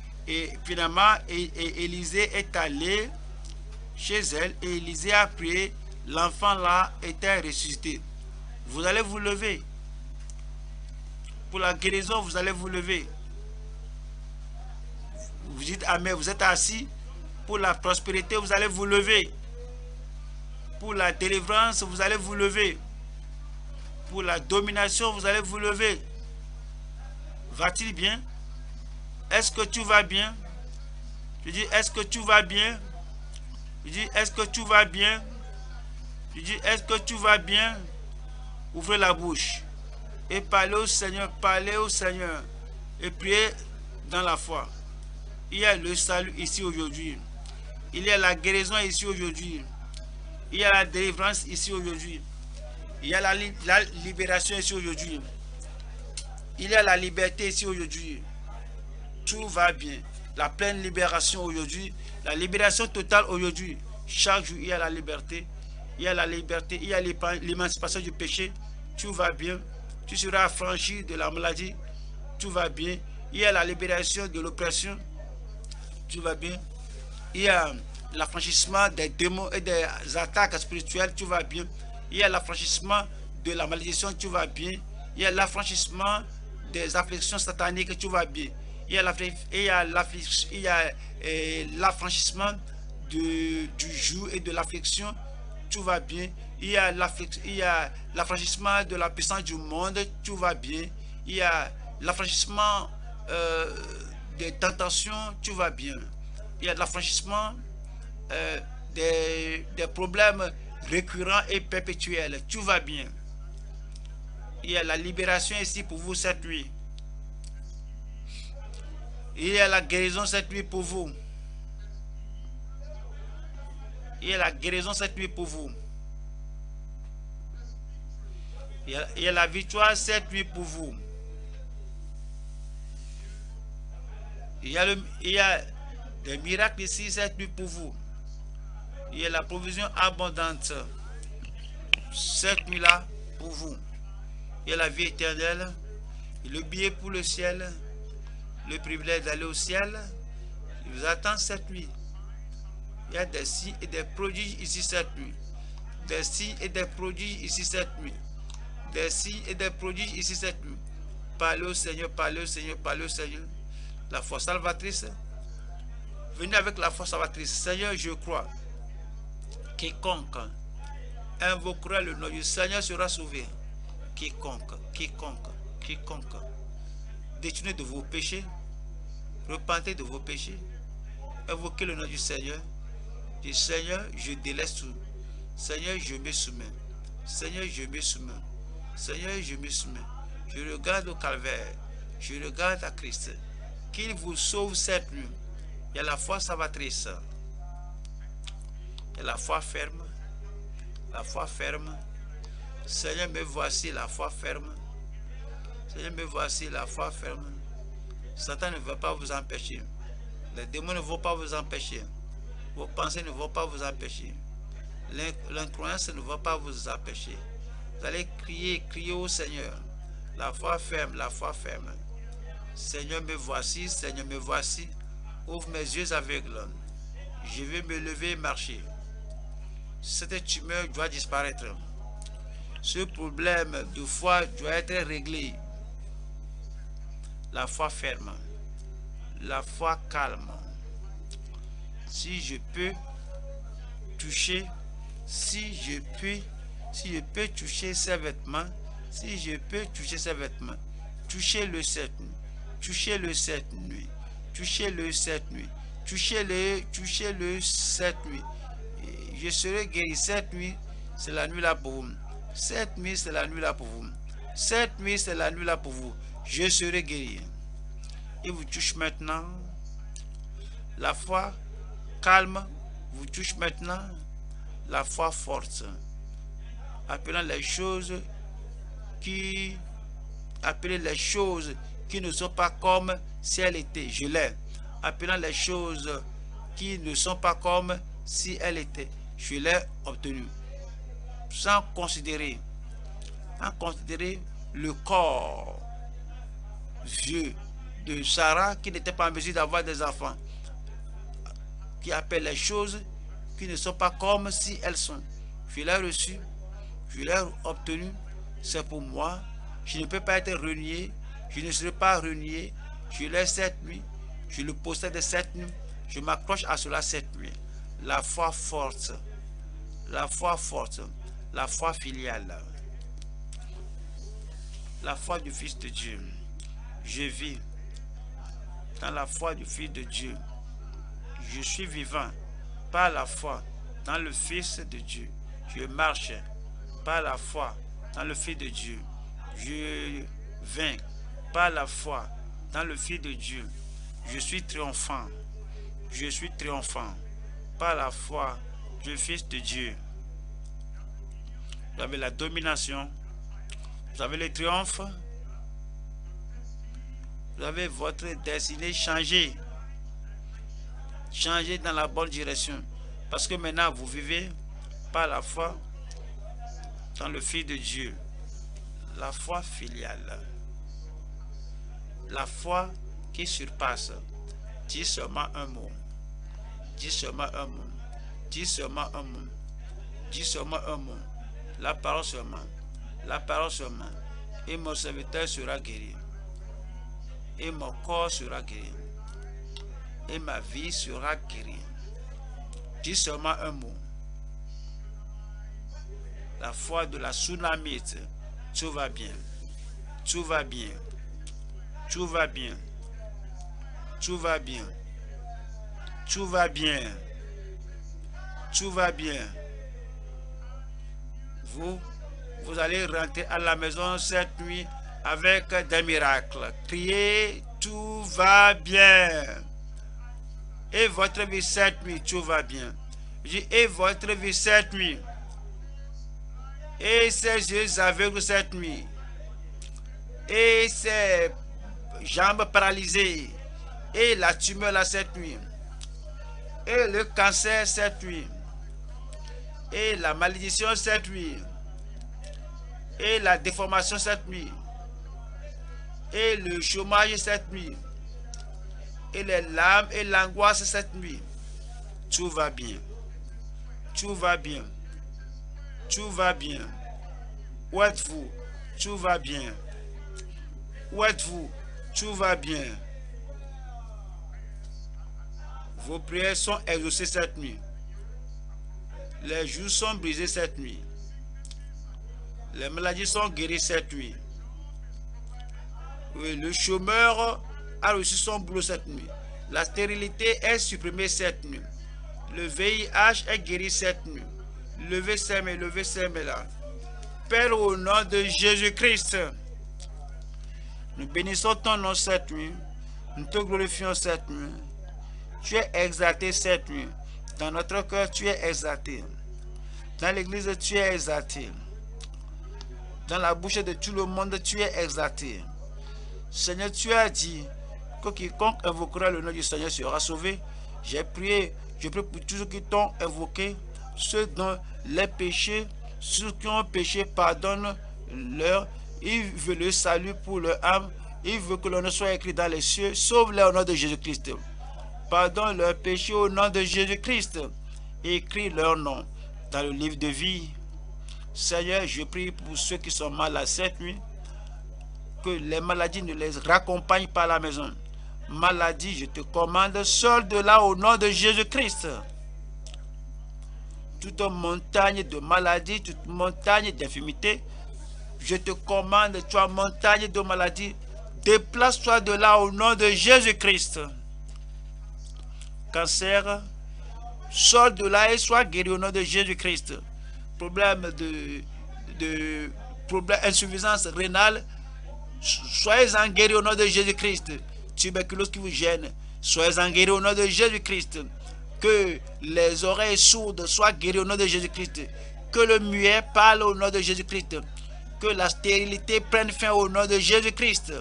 finalement, Élisée est allé chez elle et Élisée a prié. L'enfant là était ressuscité. Vous allez vous lever. Pour la guérison, vous allez vous lever. Vous dites amen, vous êtes assis. Pour la prospérité, vous allez vous lever. Pour la délivrance, vous allez vous lever. Pour la domination, vous allez vous lever. Va-t-il bien? Est-ce que tu vas bien? Je dis, est-ce que tu vas bien? Je dis, est-ce que tu vas bien? Je dis, est-ce que tu vas bien? Ouvrez la bouche et parlez au Seigneur, et priez dans la foi. Il y a le salut ici aujourd'hui. Il y a la guérison ici aujourd'hui. Il y a la délivrance ici aujourd'hui. Il y a la libération ici aujourd'hui. Il y a la liberté ici aujourd'hui. Tout va bien. La pleine libération aujourd'hui. La libération totale aujourd'hui. Chaque jour, il y a la liberté. Il y a la liberté. Il y a l'émancipation du péché. Tout va bien. Tu seras affranchi de la maladie. Tout va bien. Il y a la libération de l'oppression. Tout va bien. Il y a l'affranchissement des démons et des attaques spirituelles. Tout va bien. Il y a l'affranchissement de la malédiction. Tout va bien. Il y a l'affranchissement des afflictions sataniques. Tout va bien. Il y a l'affranchissement du joug et de l'affliction. Tout va bien. Il y a l'affranchissement de la puissance du monde. Tout va bien. Il y a l'affranchissement des tentations. Tout va bien. Il y a l'affranchissement des problèmes récurrents et perpétuels. Tout va bien. Il y a la libération ici pour vous cette nuit. Il y a la guérison cette nuit pour vous. Il y a la guérison cette nuit pour vous. Il y a la victoire cette nuit pour vous. Il y a des miracles ici cette nuit pour vous. Il y a la provision abondante cette nuit-là pour vous. Il y a la vie éternelle, le billet pour le ciel, le privilège d'aller au ciel. Il vous attend cette nuit. Il y a des signes et des prodiges ici cette nuit. Des signes et des prodiges ici cette nuit. Des signes et des prodiges ici cette nuit. Parlez au Seigneur, parlez au Seigneur, parlez au Seigneur. La foi salvatrice. Venez avec la foi salvatrice. Seigneur, je crois. Quiconque invoquera le nom du Seigneur sera sauvé. Quiconque. Détournez de vos péchés. Repentez de vos péchés. Invoquez le nom du Seigneur. Dites, Seigneur, je délaisse tout. Seigneur, je me soumets. Seigneur, je me soumets. Seigneur, je me soumets. Je regarde au calvaire. Je regarde à Christ. Qu'il vous sauve cette nuit. Il y a la foi salvatrice. Il y a la foi ferme. La foi ferme. Seigneur, me voici la foi ferme. Seigneur, me voici la foi ferme. Satan ne va pas vous empêcher. Les démons ne vont pas vous empêcher. Vos pensées ne vont pas vous empêcher. L'incroyance ne va pas vous empêcher. Vous allez crier au Seigneur. La foi ferme, la foi ferme. Seigneur, me voici, Seigneur, me voici. Ouvre mes yeux aveugles. Je vais me lever et marcher. Cette tumeur doit disparaître. Ce problème de foi doit être réglé. La foi ferme. La foi calme. Si je peux toucher, si je peux toucher ses vêtements, touchez-le cette nuit, touchez-le cette nuit, touchez-le cette nuit, touchez-le cette nuit. Je serai guéri cette nuit, c'est la nuit là pour vous. Cette nuit, c'est la nuit là pour vous. Cette nuit, c'est la nuit là pour vous. Je serai guéri. Il vous touche maintenant. La foi calme vous touche maintenant. La foi forte. Appelez les choses qui ne sont pas comme si elles étaient. Je l'ai. Appelant les choses qui ne sont pas comme si elles étaient. Je l'ai obtenu. Sans considérer le corps vieux de Sarah qui n'était pas en mesure d'avoir des enfants, qui appelle les choses qui ne sont pas comme si elles sont. Je l'ai reçu, je l'ai obtenu, c'est pour moi. Je ne peux pas être renié, je ne serai pas renié. Je l'ai cette nuit, je le possède cette nuit, je m'accroche à cela cette nuit. La foi forte, la foi forte, la foi filiale, la foi du Fils de Dieu. Je vis dans la foi du Fils de Dieu. Je suis vivant par la foi dans le Fils de Dieu. Je marche par la foi dans le Fils de Dieu. Je vainc par la foi dans le Fils de Dieu. Je suis triomphant. Je suis triomphant par la foi du Fils de Dieu. Vous avez la domination. Vous avez le triomphe. Vous avez votre destinée changée. Changée dans la bonne direction. Parce que maintenant, vous vivez par la foi dans le Fils de Dieu. La foi filiale. La foi qui surpasse. Dis seulement un mot. Dis seulement un mot. Dis seulement un mot. Dis seulement un mot. La parole seulement. La parole seulement. Et mon serviteur sera guéri. Et mon corps sera guéri. Et ma vie sera guérie. Dis seulement un mot. La foi de la tsunamite. Tout va bien. Tout va bien. Tout va bien. Tout va bien. Tout va bien. Tout va bien. Vous allez rentrer à la maison cette nuit avec des miracles. Criez, tout va bien. Et votre vie cette nuit, tout va bien. Et votre vie cette nuit. et ses yeux aveugles cette nuit, et ses jambes paralysées, et la tumeur là cette nuit, et le cancer cette nuit, et la malédiction cette nuit, et la déformation cette nuit, et le chômage cette nuit, et les larmes et l'angoisse cette nuit. Tout va bien. Tout va bien. Tout va bien. Où êtes-vous? Tout va bien. Où êtes-vous? Tout va bien. Vos prières sont exaucées cette nuit. Les jours sont brisés cette nuit. Les maladies sont guéries cette nuit. Oui, le chômeur a reçu son boulot cette nuit. La stérilité est supprimée cette nuit. Le VIH est guéri cette nuit. Levez ses mains là. Père, au nom de Jésus-Christ, nous bénissons ton nom cette nuit. Nous te glorifions cette nuit. Tu es exalté cette nuit. Dans notre cœur, tu es exalté. Dans l'église, tu es exalté. Dans la bouche de tout le monde, tu es exalté. Seigneur, tu as dit que quiconque invoquera le nom du Seigneur sera sauvé. J'ai prié, je prie pour tous ceux qui t'ont invoqué, ceux dont les péchés, ceux qui ont péché, pardonne-leur. Il veut le salut pour leur âme. Il veut que l'on ne soit écrit dans les cieux. Sauve-les au nom de Jésus-Christ. Pardonne leurs péchés au nom de Jésus-Christ. Écris leur nom dans le livre de vie. Seigneur, je prie pour ceux qui sont malades cette nuit, que les maladies ne les raccompagnent pas à la maison. Maladie, je te commande, sors de là au nom de Jésus-Christ. Toute montagne de maladie, toute montagne d'infirmité, je te commande, toi montagne de maladie, déplace-toi de là au nom de Jésus-Christ. Cancer, sors de là et sois guéri au nom de Jésus-Christ. Problème problème insuffisance rénale, soyez-en guéris au nom de Jésus-Christ. Tuberculose qui vous gêne, soyez-en guéris au nom de Jésus-Christ. Que les oreilles sourdes soient guéries au nom de Jésus-Christ. Que le muet parle au nom de Jésus-Christ. Que la stérilité prenne fin au nom de Jésus-Christ.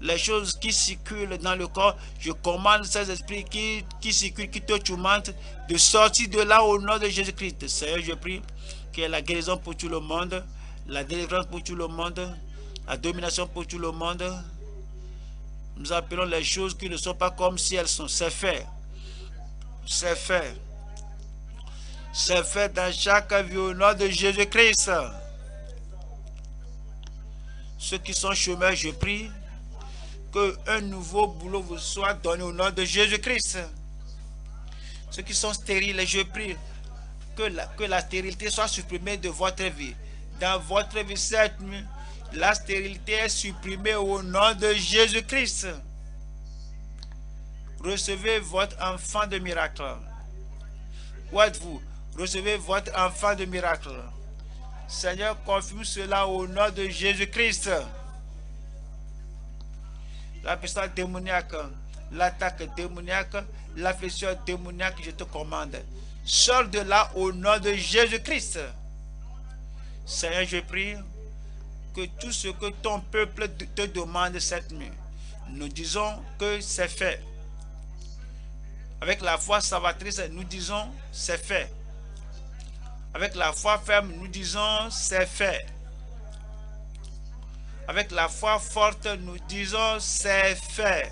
Les choses qui circulent dans le corps, je commande ces esprits qui circulent, qui te tourmentent, de sortir de là au nom de Jésus-Christ. Seigneur, je prie qu'il y ait la guérison pour tout le monde, la délivrance pour tout le monde, la domination pour tout le monde. Nous appelons les choses qui ne sont pas comme si elles sont. C'est fait. C'est fait. C'est fait dans chaque vie au nom de Jésus-Christ. Ceux qui sont chômeurs, je prie qu'un nouveau boulot vous soit donné au nom de Jésus-Christ. Ceux qui sont stériles, je prie que la stérilité soit supprimée de votre vie. Dans votre vie cette nuit, la stérilité est supprimée au nom de Jésus-Christ. Recevez votre enfant de miracle. Où êtes-vous? Recevez votre enfant de miracle. Seigneur, confirme cela au nom de Jésus-Christ. La puissance démoniaque, l'attaque démoniaque, l'affliction démoniaque, je te commande. Sors de là au nom de Jésus-Christ. Seigneur, je prie que tout ce que ton peuple te demande cette nuit, nous disons que c'est fait. Avec la foi salvatrice, nous disons c'est fait. Avec la foi ferme, nous disons c'est fait. Avec la foi forte, nous disons c'est fait.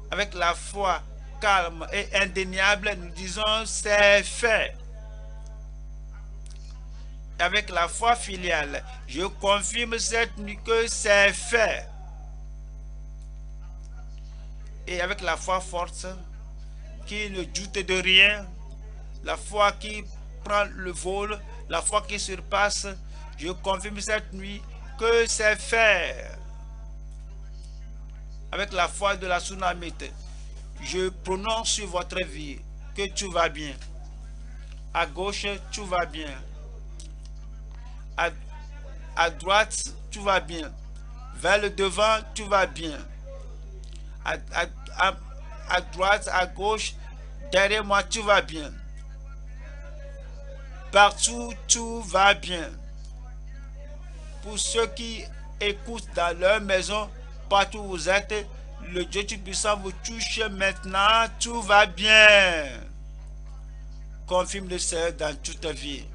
Avec la foi calme et indéniable, nous disons c'est fait. Avec la foi filiale, je confirme cette nuit que c'est fait. Et avec la foi forte, qui ne doute de rien, la foi qui prend le vol, la foi qui surpasse, je confirme cette nuit que c'est fait. Avec la foi de la Tsunamite, je prononce sur votre vie que tout va bien. À gauche, tout va bien. À droite, tout va bien. Vers le devant, tout va bien. À droite, à gauche, derrière moi, tout va bien. Partout, tout va bien. Pour ceux qui écoutent dans leur maison, partout où vous êtes, le Dieu Tout-Puissant vous touche maintenant. Tout va bien. Confirme le Seigneur dans toute ta vie.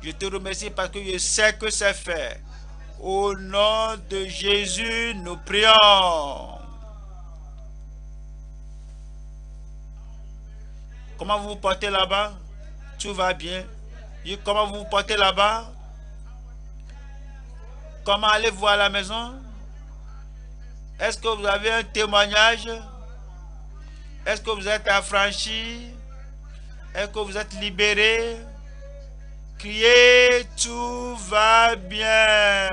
Je te remercie parce que je sais que c'est fait. Au nom de Jésus, nous prions. Comment vous vous portez là-bas? Tout va bien. Comment vous vous portez là-bas? Comment allez-vous à la maison? Est-ce que vous avez un témoignage? Est-ce que vous êtes affranchi? Est-ce que vous êtes libéré? Criez, tout va bien.